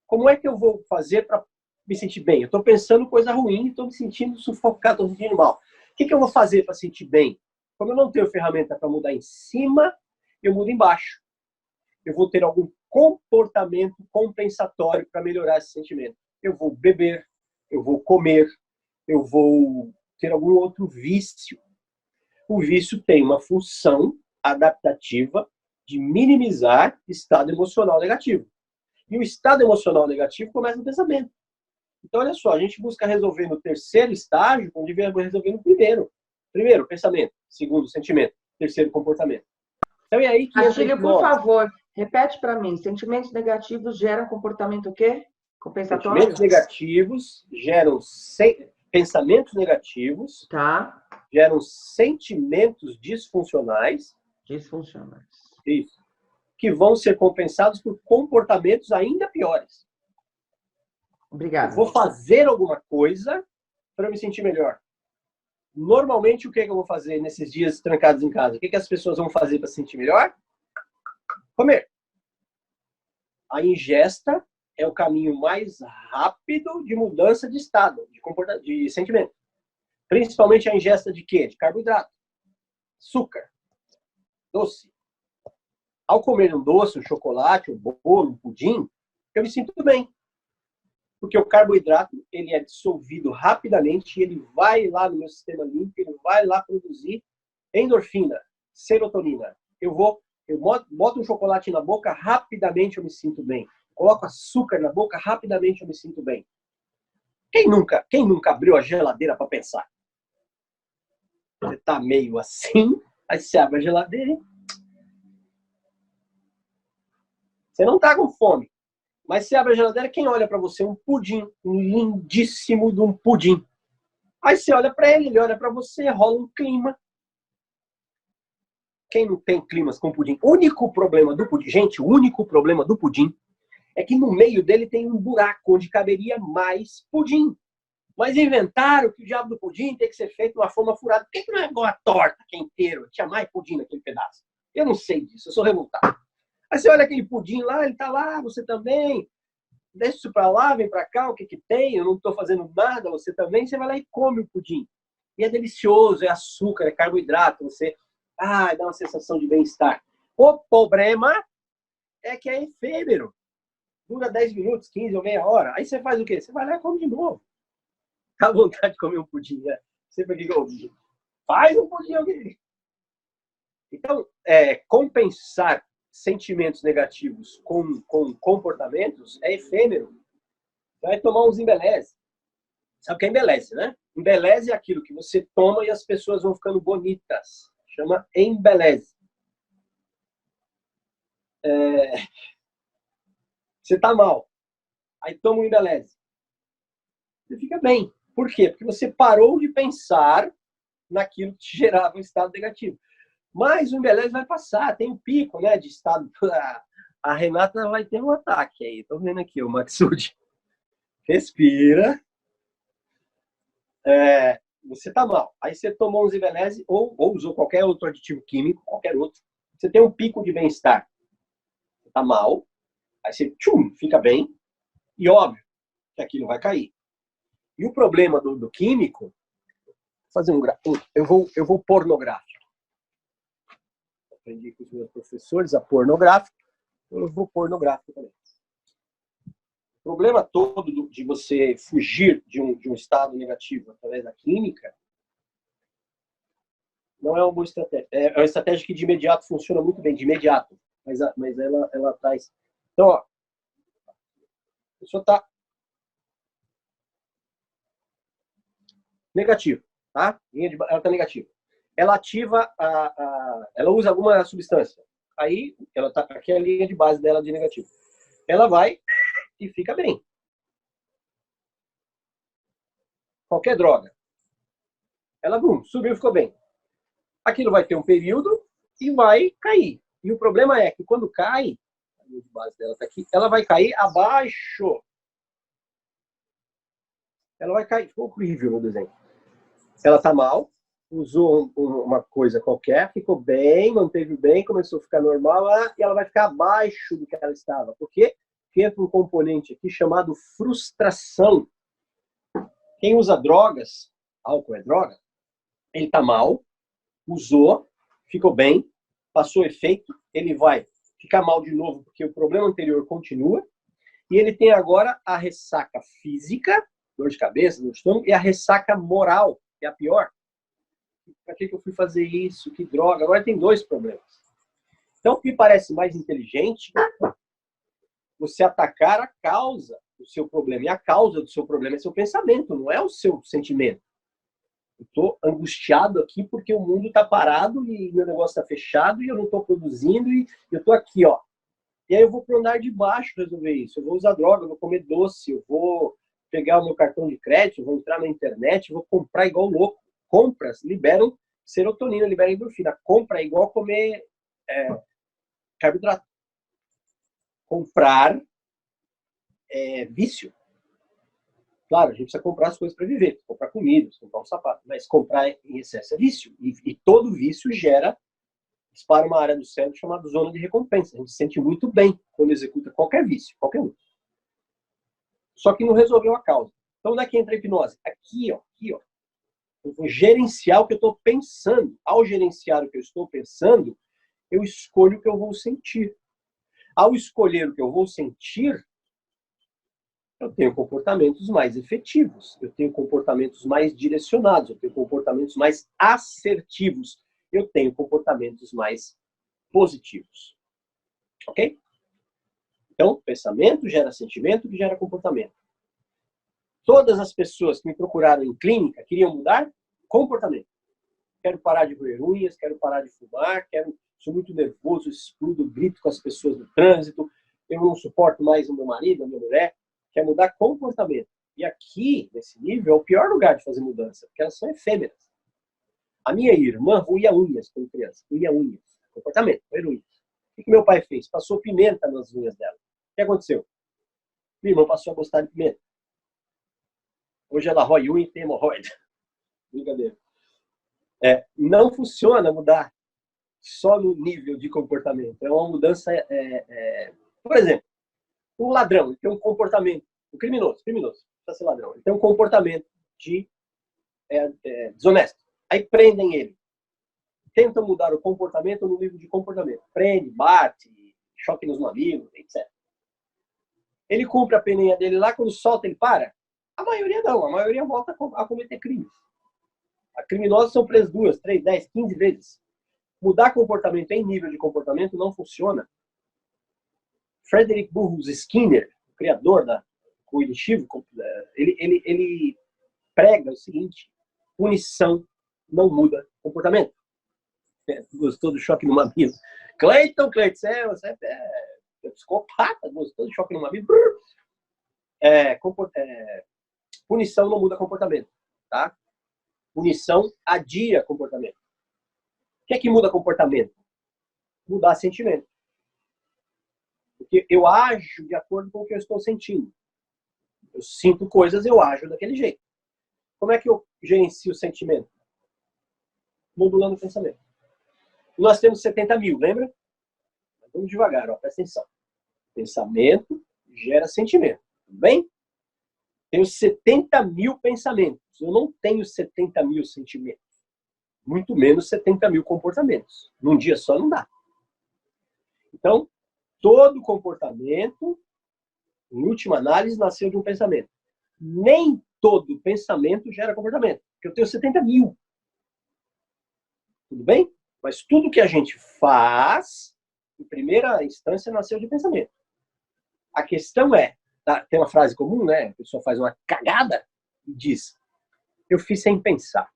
Como é que eu vou fazer para me sentir bem? Eu estou pensando coisa ruim, estou me sentindo sufocado, estou me sentindo mal. O que eu vou fazer para sentir bem? Como eu não tenho ferramenta para mudar em cima, eu mudo embaixo. Eu vou ter algum comportamento compensatório para melhorar esse sentimento. Eu vou beber, eu vou comer, eu vou ter algum outro vício. O vício tem uma função adaptativa de minimizar estado emocional negativo. E o estado emocional negativo começa no pensamento. Então, olha só, a gente busca resolver no terceiro estágio, quando devemos resolver no primeiro. Primeiro, pensamento. Segundo, sentimento. Terceiro, comportamento. Então, é aí que Castilho, por favor, repete para mim. Sentimentos negativos geram comportamento o quê? Compensatório? Sentimentos negativos geram pensamentos negativos, Tá. geram sentimentos disfuncionais. Disfuncionais. Isso. Que vão ser compensados por comportamentos ainda piores. Obrigada. Eu vou fazer alguma coisa para me sentir melhor. Normalmente, o que eu vou fazer nesses dias trancados em casa? O que as pessoas vão fazer para se sentir melhor? Comer. A ingesta é o caminho mais rápido de mudança de estado, de sentimento. Principalmente a ingesta de quê? De carboidrato, açúcar, doce. Ao comer um doce, um chocolate, um bolo, um pudim, eu me sinto bem. Porque o carboidrato, ele é dissolvido rapidamente e ele vai lá no meu sistema límbico, ele vai lá produzir endorfina, serotonina. Eu boto um chocolate na boca, rapidamente eu me sinto bem. Coloco açúcar na boca, rapidamente eu me sinto bem. Quem nunca abriu a geladeira para pensar? Você tá meio assim, aí você abre a geladeira e você não tá com fome. Mas você abre a geladeira, quem olha para você? Um pudim, um lindíssimo de um pudim. Aí você olha para ele, ele olha para você, rola um clima. Quem não tem climas com pudim? O único problema do pudim, gente, o único problema do pudim é que no meio dele tem um buraco onde caberia mais pudim. Mas inventaram que o diabo do pudim tem que ser feito de uma forma furada. Por que não é igual a torta, que é inteiro? Tinha mais pudim naquele pedaço. Eu não sei disso, eu sou revoltado. Aí você olha aquele pudim lá, ele tá lá, você também. Deixa isso pra lá, vem pra cá, o que que tem? Eu não tô fazendo nada, você também. Você vai lá e come o pudim. E é delicioso, é açúcar, é carboidrato. Você, dá uma sensação de bem-estar. O problema é que é efêmero. Dura 10 minutos, 15 ou meia hora. Aí você faz o quê? Você vai lá e come de novo. Dá vontade de comer um pudim, né? Sempre que eu faz um pudim alguém. Então, compensar sentimentos negativos com comportamentos é efêmero. Você vai tomar uns embeleze. Sabe o que é embeleze, né? Embeleze é aquilo que você toma e as pessoas vão ficando bonitas. Chama embeleze. Você tá mal. Aí toma um embeleze. Você fica bem. Por quê? Porque você parou de pensar naquilo que te gerava um estado negativo. Mas o embeleze vai passar, tem um pico, né, de estado. A Renata vai ter um ataque aí. Tô vendo aqui o Maxud. Respira. Você tá mal. Aí você tomou uns embeleze ou usou qualquer outro aditivo químico, qualquer outro. Você tem um pico de bem-estar. Você tá mal. Aí você fica bem. E óbvio que aquilo vai cair. E o problema do químico, vou fazer eu vou pornográfico. Aprendi com os meus professores a pornográfico, eu vou pornográfico também. O problema todo de você fugir de um estado negativo através da química não é uma boa estratégia. É uma estratégia que de imediato funciona muito bem, de imediato, mas ela traz. Então, ó, a pessoa está negativo, tá? Ela está negativa. Ela ativa ela usa alguma substância. Aí, ela tá aqui é a linha de base dela de negativo. Ela vai e fica bem. Qualquer droga. Ela, subiu e ficou bem. Aquilo vai ter um período e vai cair. E o problema é que quando cai, a linha de base dela está aqui, ela vai cair abaixo. Ela vai cair, ficou horrível no desenho. Ela está mal, usou uma coisa qualquer, ficou bem, manteve bem, começou a ficar normal, e ela vai ficar abaixo do que ela estava. Por quê? Porque entra um componente aqui chamado frustração. Quem usa drogas, álcool é droga, ele está mal, usou, ficou bem, passou efeito, ele vai ficar mal de novo porque o problema anterior continua, e ele tem agora a ressaca física, dor de cabeça, dor de estômago, e a ressaca moral, que é a pior. Para que eu fui fazer isso? Que droga. Agora tem 2 problemas. Então, o que parece mais inteligente você atacar a causa do seu problema. E a causa do seu problema é seu pensamento, não é o seu sentimento. Eu estou angustiado aqui porque o mundo está parado e meu negócio está fechado e eu não estou produzindo e eu estou aqui, ó. E aí eu vou para o andar de baixo resolver isso. Eu vou usar droga, eu vou comer doce, eu vou pegar o meu cartão de crédito, eu vou entrar na internet, eu vou comprar igual louco. Compras liberam serotonina, liberam endorfina. Compra é igual comer carboidrato. Comprar é vício. Claro, a gente precisa comprar as coisas para viver, comprar comida, comprar um sapato, mas comprar em excesso é vício. E todo vício dispara uma área do cérebro chamada zona de recompensa. A gente se sente muito bem quando executa qualquer vício, qualquer um. Só que não resolveu a causa. Então, onde é que entra a hipnose? Aqui, ó. Eu vou gerenciar o que eu estou pensando. Ao gerenciar o que eu estou pensando, eu escolho o que eu vou sentir. Ao escolher o que eu vou sentir, eu tenho comportamentos mais efetivos, eu tenho comportamentos mais direcionados, eu tenho comportamentos mais assertivos, eu tenho comportamentos mais positivos. Ok? Então, pensamento gera sentimento, que gera comportamento. Todas as pessoas que me procuraram em clínica queriam mudar comportamento. Quero parar de roer unhas, quero parar de fumar, sou muito nervoso, explodo, grito com as pessoas no trânsito, eu não suporto mais o meu marido, a minha mulher. Quer mudar comportamento. E aqui, nesse nível, é o pior lugar de fazer mudança, porque elas são efêmeras. A minha irmã roía unhas quando criança. Roía unhas. Comportamento, roer unhas. O que meu pai fez? Passou pimenta nas unhas dela. O que aconteceu? Minha irmã passou a gostar de pimenta. Hoje ela rói unha e tem hemorroida. Brincadeira. Não funciona mudar só no nível de comportamento. É uma mudança... Por exemplo, o ladrão tem um comportamento, o criminoso, precisa ser ladrão, ele tem um comportamento de desonesto. Aí prendem ele. Tentam mudar o comportamento no nível de comportamento. Prende, bate, choque nos mamilos, etc. Ele cumpre a peninha dele lá, quando solta ele para? A maioria não, a maioria volta a cometer crimes. A criminosos são presos 2, 3, 10, 15 vezes. Mudar comportamento em nível de comportamento não funciona. Frederick Burroughs Skinner, o criador da cognitivo, ele prega o seguinte: punição não muda comportamento. Gostou do choque no mamilo? Cleiton, você é psicopata, gostou do choque no mamilo? Punição não muda comportamento, tá? Punição adia comportamento. O que é que muda comportamento? Mudar sentimento. Porque eu ajo de acordo com o que eu estou sentindo. Eu sinto coisas, eu ajo daquele jeito. Como é que eu gerencio o sentimento? Modulando o pensamento. Nós temos 70 mil, lembra? Vamos devagar, ó, presta atenção. Pensamento gera sentimento. Tudo bem? Tenho 70 mil pensamentos. Eu não tenho 70 mil sentimentos. Muito menos 70 mil comportamentos. Num dia só não dá. Então, todo comportamento, em última análise, nasceu de um pensamento. Nem todo pensamento gera comportamento, porque eu tenho 70 mil. Tudo bem? Mas tudo que a gente faz, em primeira instância, nasceu de pensamento. A questão tem uma frase comum, né? A pessoa faz uma cagada e diz: eu fiz sem pensar.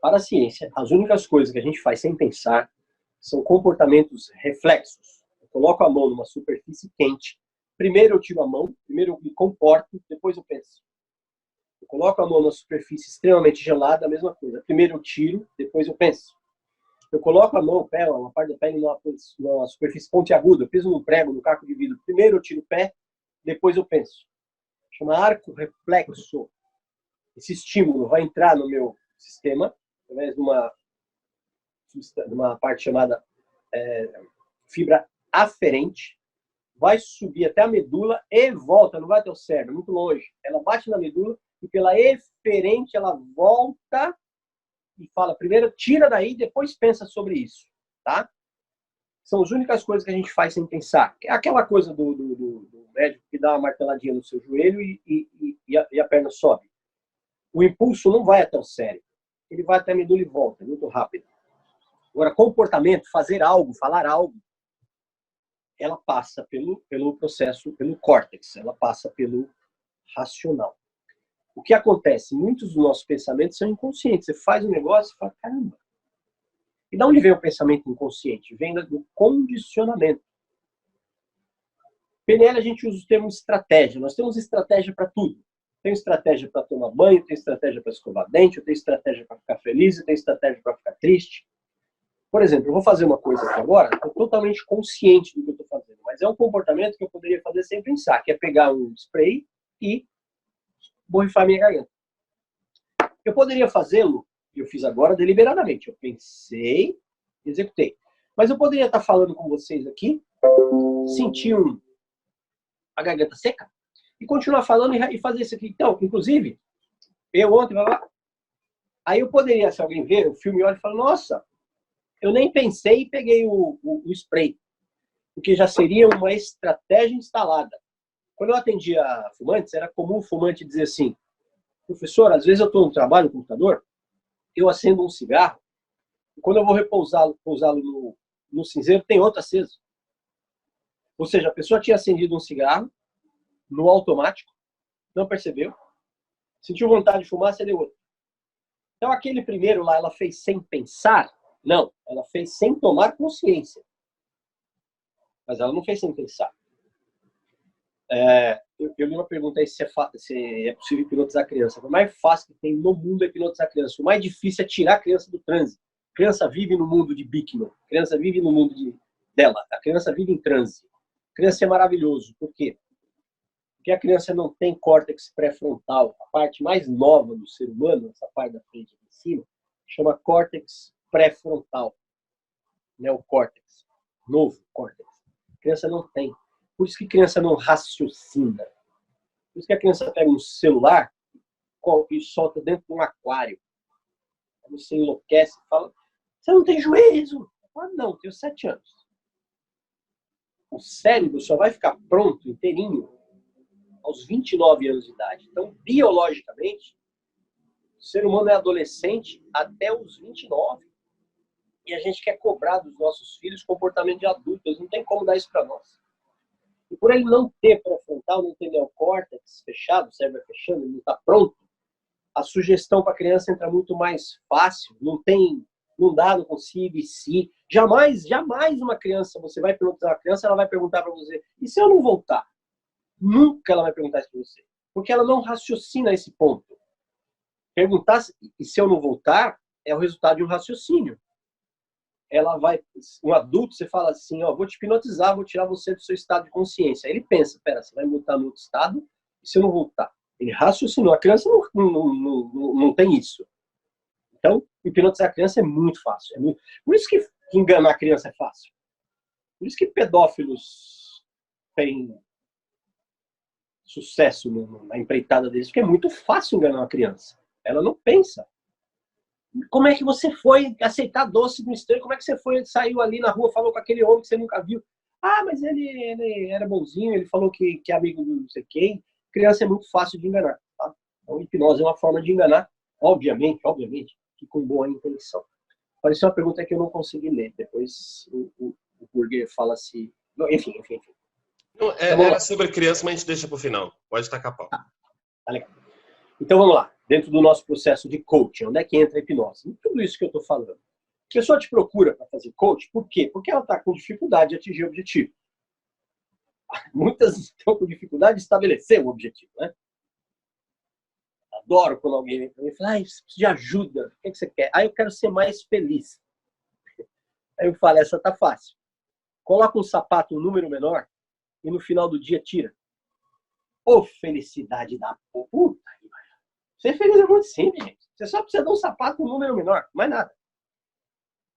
Para a ciência, as únicas coisas que a gente faz sem pensar são comportamentos reflexos. Eu coloco a mão numa superfície quente, primeiro eu tiro a mão, primeiro eu me comporto, depois eu penso. Eu coloco a mão numa superfície extremamente gelada, a mesma coisa. Primeiro eu tiro, depois eu penso. Eu coloco a mão, o pé, uma parte da pele numa superfície pontiaguda. Eu fiz um prego no caco de vidro. Primeiro eu tiro o pé, depois eu penso. Chama arco reflexo. Esse estímulo vai entrar no meu sistema, através de uma parte chamada fibra aferente, vai subir até a medula e volta, não vai até o cérebro, muito longe. Ela bate na medula e pela eferente ela volta e fala, primeiro tira daí, depois pensa sobre isso, tá? São as únicas coisas que a gente faz sem pensar. É aquela coisa do médico que dá uma marteladinha no seu joelho e a perna sobe. O impulso não vai até o cérebro. Ele vai até a medula e volta, muito rápido. Agora, comportamento, fazer algo, falar algo, ela passa pelo processo, pelo córtex, ela passa pelo racional. O que acontece? Muitos dos nossos pensamentos são inconscientes. Você faz um negócio e fala, caramba. E de onde vem o pensamento inconsciente? Vem do condicionamento. PNL a gente usa o termo estratégia. Nós temos estratégia para tudo. Tem estratégia para tomar banho, tem estratégia para escovar dente, tem estratégia para ficar feliz, tem estratégia para ficar triste. Por exemplo, eu vou fazer uma coisa aqui agora, estou totalmente consciente do que eu estou fazendo, mas é um comportamento que eu poderia fazer sem pensar, que é pegar um spray e borrifar minha garganta. Eu poderia fazê-lo, e eu fiz agora deliberadamente. Eu pensei, executei. Mas eu poderia estar falando com vocês aqui, sentir a garganta seca, e continuar falando e fazer isso aqui. Então, inclusive, eu ontem, aí eu poderia, se alguém ver o filme, olha e fala, nossa, eu nem pensei e peguei o spray, porque já seria uma estratégia instalada. Quando eu atendia fumantes, era comum o fumante dizer assim, professor, às vezes eu estou no trabalho no computador, eu acendo um cigarro, e quando eu vou pousá-lo no cinzeiro, tem outro aceso. Ou seja, a pessoa tinha acendido um cigarro no automático, não percebeu, sentiu vontade de fumar, acendeu outro. Então aquele primeiro lá, ela fez sem pensar? Não, ela fez sem tomar consciência. Mas ela não fez sem pensar. Eu li uma pergunta aí se é possível hipnotizar a criança. O mais fácil que tem no mundo é hipnotizar a criança. O mais difícil é tirar a criança do transe. A criança vive no mundo de Bickman. A criança vive no mundo dela. A criança vive em transe. A criança é maravilhoso. Por quê? Porque a criança não tem córtex pré-frontal. A parte mais nova do ser humano, essa parte da frente aqui em cima, chama córtex pré-frontal. Neocórtex. Novo córtex. A criança não tem. Por isso que a criança não raciocina. Por isso que a criança pega um celular e solta dentro de um aquário. Você enlouquece e fala, você não tem juízo. Ah, não, tenho 7 anos. O cérebro só vai ficar pronto, inteirinho, aos 29 anos de idade. Então, biologicamente, o ser humano é adolescente até os 29. E a gente quer cobrar dos nossos filhos comportamento de adultos. Não tem como dar isso para nós. E por ele não ter pré-frontal, não ter neocórtex fechado, o cérebro fechando, ele não está pronto, a sugestão para a criança entra muito mais fácil, não dá, não consigo, e se. Jamais uma criança, você vai perguntar a criança, ela vai perguntar para você, e se eu não voltar? Nunca ela vai perguntar isso para você, porque ela não raciocina esse ponto. Perguntar, e se eu não voltar, é o resultado de um raciocínio. Ela vai, um adulto, você fala assim, ó, vou te hipnotizar, vou tirar você do seu estado de consciência. Aí ele pensa, pera, você vai me botar no outro estado, e se eu não voltar? Ele raciocinou. A criança não tem isso. Então, hipnotizar a criança é muito fácil. Por isso que enganar a criança é fácil. Por isso que pedófilos têm sucesso na empreitada deles, porque é muito fácil enganar uma criança. Ela não pensa. Como é que você foi aceitar doce no estranho? Como é que você saiu ali na rua, falou com aquele homem que você nunca viu? Ah, mas ele era bonzinho, ele falou que é amigo do não sei quem. Criança é muito fácil de enganar. Tá? Então, hipnose é uma forma de enganar, obviamente, que com boa intenção. Apareceu uma pergunta que eu não consegui ler. Depois o Burger fala se... Enfim. Não, era sobre criança, mas a gente deixa para o final. Pode tacar pau. Tá legal. Então vamos lá. Dentro do nosso processo de coaching, onde é que entra a hipnose? Tudo isso que eu estou falando. A pessoa te procura para fazer coaching, por quê? Porque ela está com dificuldade de atingir o objetivo. Muitas estão com dificuldade de estabelecer o objetivo, né? Adoro quando alguém vem para mim e fala, preciso de ajuda, o que você quer? Eu quero ser mais feliz. Aí eu falo, essa tá fácil. Coloca um sapato, um número menor, e no final do dia tira. Ô, felicidade da puta! Ser feliz é muito simples, gente. Você só precisa de um sapato, um número menor, mais nada.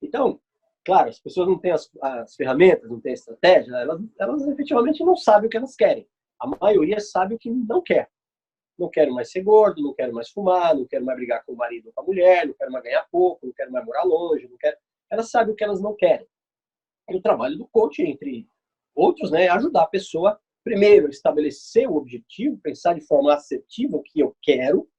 Então, claro, as pessoas não têm as ferramentas, não têm a estratégia, elas efetivamente não sabem o que elas querem. A maioria sabe o que não quer. Não quero mais ser gordo, não quero mais fumar, não quero mais brigar com o marido ou com a mulher, não quero mais ganhar pouco, não quero mais morar longe, não quero... Elas sabem o que elas não querem. E o trabalho do coach, entre outros, né, é ajudar a pessoa, primeiro, a estabelecer o objetivo, pensar de forma assertiva o que eu quero.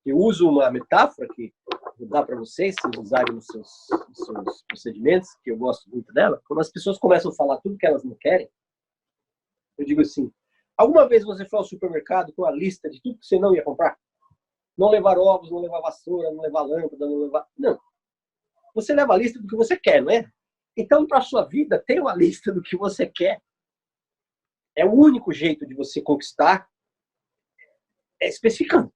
Eu uso uma metáfora que vou dar para vocês, se vocês usarem nos seus procedimentos, que eu gosto muito dela. Quando as pessoas começam a falar tudo que elas não querem, eu digo assim, alguma vez você foi ao supermercado com a lista de tudo que você não ia comprar? Não levar ovos, não levar vassoura, não levar lâmpada, não levar... Não. Você leva a lista do que você quer, não é? Então, para a sua vida, tem uma lista do que você quer. É o único jeito de você conquistar, é especificando.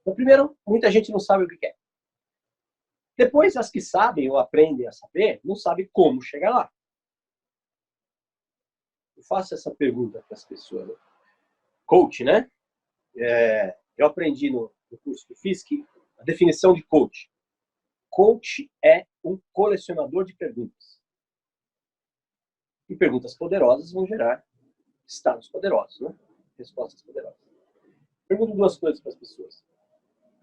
Então, primeiro, muita gente não sabe o que quer. Depois, as que sabem ou aprendem a saber, não sabem como chegar lá. Eu faço essa pergunta para as pessoas. Coach, né? Eu aprendi no curso que eu fiz que a definição de coach. Coach é um colecionador de perguntas. E perguntas poderosas vão gerar estados poderosos, né? Respostas poderosas. Pergunto duas coisas para as pessoas.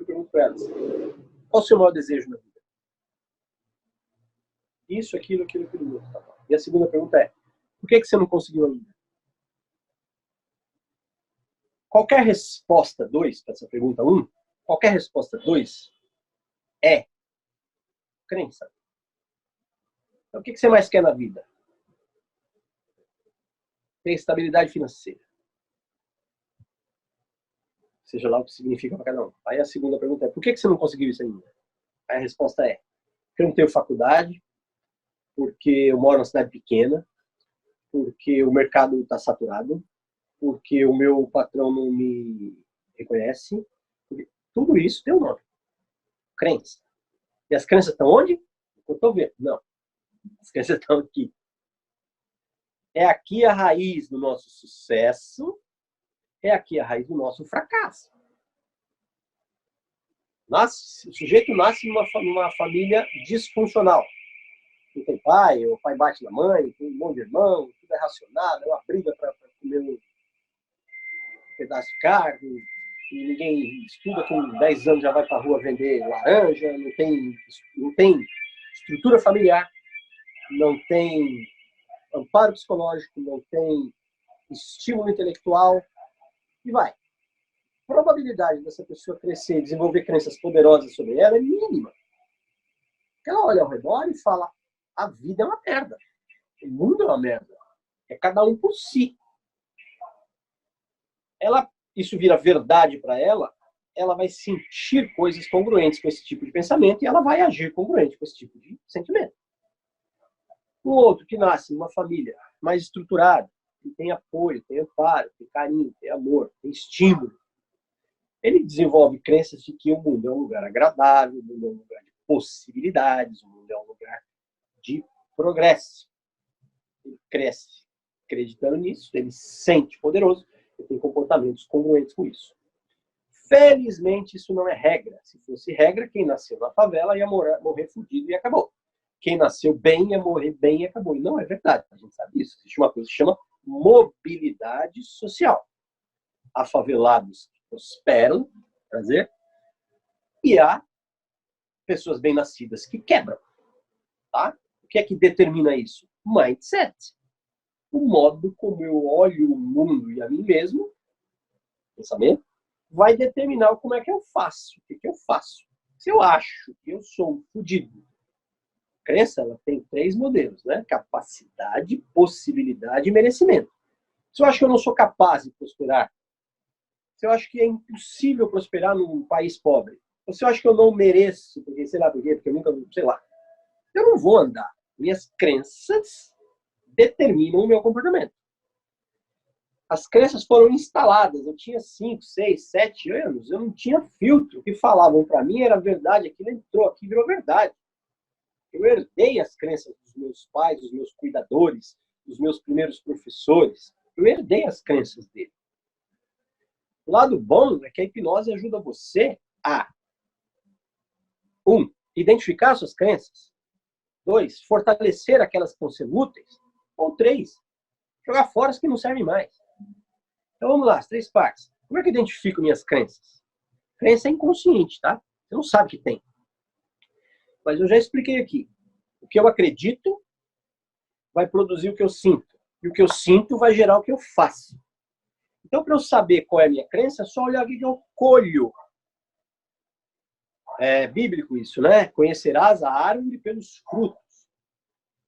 Eu pergunto para elas: qual o seu maior desejo na vida? Isso, aquilo, outro. Tá bom. E a segunda pergunta é: por que você não conseguiu ainda? Qualquer resposta 2 para essa pergunta 1, qualquer resposta 2 é crença. Então, o que você mais quer na vida? Ter estabilidade financeira. Seja lá o que significa para cada um. Aí a segunda pergunta é: por que você não conseguiu isso ainda? Aí a resposta é: porque eu não tenho faculdade, porque eu moro numa cidade pequena, porque o mercado está saturado, porque o meu patrão não me reconhece. Tudo isso tem um nome. Crença. E as crenças estão onde? No cotovelo. Não. As crenças estão aqui. É aqui a raiz do nosso sucesso, é aqui a raiz do nosso fracasso. O sujeito nasce numa família disfuncional. Não tem pai, o pai bate na mãe, tem um monte de irmão, tudo é racionado, é uma briga para comer um pedaço de carne, e ninguém estuda, com 10 anos já vai para a rua vender laranja, não tem estrutura familiar, não tem amparo psicológico, não tem estímulo intelectual, e vai. A probabilidade dessa pessoa crescer e desenvolver crenças poderosas sobre ela é mínima. Porque ela olha ao redor e fala: a vida é uma merda, o mundo é uma merda, é cada um por si. Isso vira verdade para ela, ela vai sentir coisas congruentes com esse tipo de pensamento e ela vai agir congruente com esse tipo de sentimento. O outro que nasce numa família mais estruturada, que tem apoio, tem amparo, tem carinho, tem amor, tem estímulo, ele desenvolve crenças de que o mundo é um lugar agradável, o mundo é um lugar de possibilidades, o mundo é um lugar de progresso. Ele cresce acreditando nisso, ele se sente poderoso, ele tem comportamentos congruentes com isso. Felizmente, isso não é regra. Se fosse regra, quem nasceu na favela ia morrer fudido e acabou. Quem nasceu bem ia morrer bem e acabou. E não é verdade, a gente sabe disso. Existe uma coisa que se chama mobilidade social. Há favelados que prosperam, prazer, e há pessoas bem-nascidas que quebram. Tá? O que é que determina isso? Mindset. O modo como eu olho o mundo e a mim mesmo, pensamento, vai determinar como é que eu faço. O que eu faço? Se eu acho que eu sou um fudido, crença, ela tem 3 modelos, né? Capacidade, possibilidade e merecimento. Se eu acho que eu não sou capaz de prosperar, se eu acho que é impossível prosperar num país pobre, ou se eu acho que eu não mereço, porque sei lá por quê, porque eu nunca, sei lá, eu não vou andar. Minhas crenças determinam o meu comportamento. As crenças foram instaladas. Eu tinha 5, 6, 7 anos. Eu não tinha filtro. O que falavam para mim era verdade. Aquilo entrou aqui, virou verdade. Eu herdei as crenças dos meus pais, dos meus cuidadores, dos meus primeiros professores. Eu herdei as crenças dele. O lado bom é que a hipnose ajuda você a 1. Identificar suas crenças. 2. Fortalecer aquelas que vão ser úteis. Ou 3. Jogar fora as que não servem mais. Então vamos lá, as 3 partes. Como é que eu identifico minhas crenças? Crença é inconsciente, tá? Você não sabe que tem. Mas eu já expliquei aqui. O que eu acredito vai produzir o que eu sinto. E o que eu sinto vai gerar o que eu faço. Então, para eu saber qual é a minha crença, é só olhar o que eu colho. É bíblico isso, né? Conhecerás a árvore pelos frutos.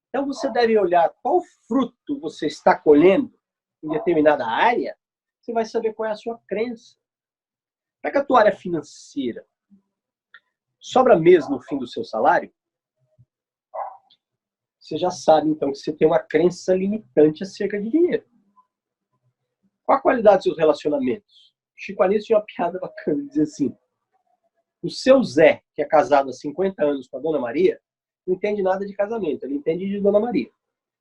Então, você deve olhar qual fruto você está colhendo em determinada área, você vai saber qual é a sua crença. Pega a tua área financeira. Sobra mês no fim do seu salário? Você já sabe, então, que você tem uma crença limitante acerca de dinheiro. Qual a qualidade dos seus relacionamentos? Chico Anísio tinha uma piada bacana, dizer assim, o seu Zé, que é casado há 50 anos com a Dona Maria, não entende nada de casamento, ele entende de Dona Maria.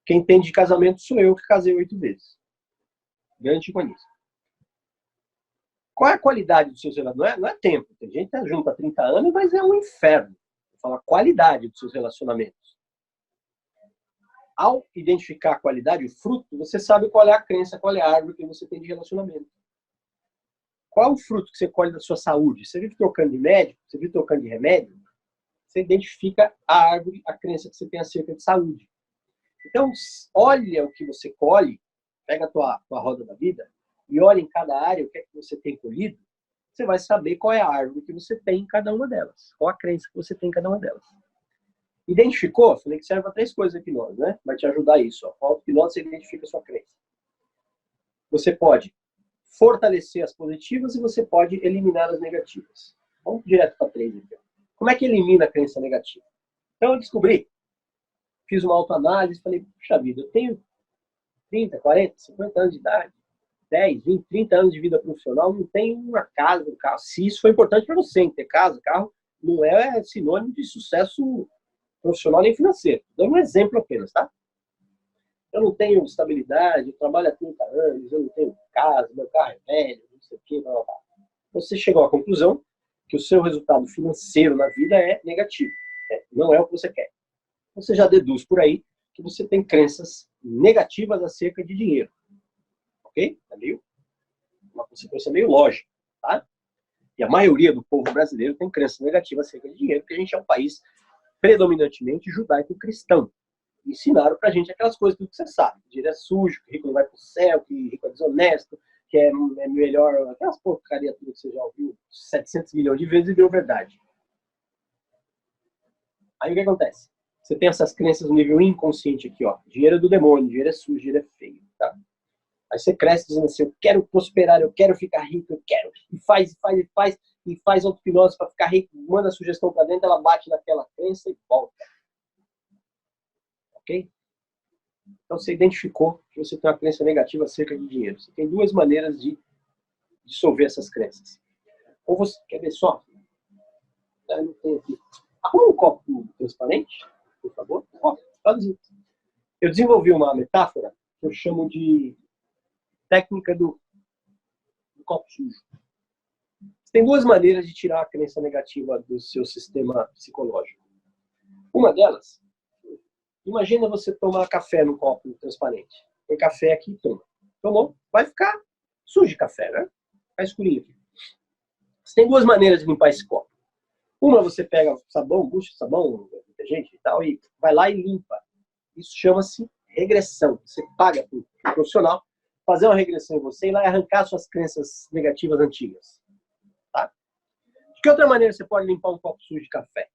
Quem entende de casamento sou eu, que casei 8 vezes. Grande Chico Anísio. Qual é a qualidade dos seus relacionamentos? Não é tempo. Tem gente que está junto há 30 anos, mas é um inferno. Vou falar qualidade dos seus relacionamentos. Ao identificar a qualidade, o fruto, você sabe qual é a crença, qual é a árvore que você tem de relacionamento. Qual é o fruto que você colhe da sua saúde? Você vive trocando de médico? Você vive trocando de remédio? Você identifica a árvore, a crença que você tem acerca de saúde. Então, olha o que você colhe, pega a tua roda da vida e olha em cada área o que é que você tem colhido, você vai saber qual é a árvore que você tem em cada uma delas. Qual a crença que você tem em cada uma delas. Identificou? Falei que serve para 3 coisas a hipnose, né? Vai te ajudar isso. Ó. Com a hipnose você identifica a sua crença. Você pode fortalecer as positivas e você pode eliminar as negativas. Vamos direto para 3 aqui. Como é que elimina a crença negativa? Então eu descobri, fiz uma autoanálise, falei, puxa vida, eu tenho 30, 40, 50 anos de idade, 10, 20, 30 anos de vida profissional, não tenho uma casa, um carro. Se isso foi importante para você, ter casa, carro, não é sinônimo de sucesso profissional nem financeiro. Dando um exemplo apenas, tá? Eu não tenho estabilidade, eu trabalho há 30 anos, eu não tenho casa, meu carro é velho, não sei o quê, blá, blá, blá. Você chegou à conclusão que o seu resultado financeiro na vida é negativo. Não é o que você quer. Você já deduz por aí que você tem crenças negativas acerca de dinheiro. Ok? É uma consequência meio lógica, tá? E a maioria do povo brasileiro tem crenças negativas acerca de dinheiro, porque a gente é um país predominantemente judaico-cristão. Ensinaram pra gente aquelas coisas que você sabe. Dinheiro é sujo, que rico não vai pro céu, que rico é desonesto, que é melhor... Aquelas porcarias tudo que você já ouviu 700 milhões de vezes e virou verdade. Aí o que acontece? Você tem essas crenças no nível inconsciente aqui, ó. Dinheiro é do demônio, dinheiro é sujo, dinheiro é feio, tá? Aí você cresce dizendo assim, eu quero prosperar, eu quero ficar rico, eu quero. E faz auto-hipnose para ficar rico, manda a sugestão para dentro, ela bate naquela crença e volta. Ok? Então você identificou que você tem uma crença negativa acerca de dinheiro. Você tem 2 maneiras de dissolver essas crenças. Ou você quer ver só? Eu não tenho aqui. Arruma um copo transparente, por favor. Eu desenvolvi uma metáfora que eu chamo de técnica do copo sujo. Você tem 2 maneiras de tirar a crença negativa do seu sistema psicológico. Uma delas, imagina você tomar café num copo transparente. Põe café aqui e toma. Tomou? Vai ficar sujo de café, né? Ficar escurinho aqui. Você tem 2 maneiras de limpar esse copo. Uma, você pega sabão, bucha de sabão, detergente e tal, e vai lá e limpa. Isso chama-se regressão. Você paga para um profissional fazer uma regressão em você e lá arrancar suas crenças negativas antigas. Tá? De que outra maneira você pode limpar um copo sujo de café?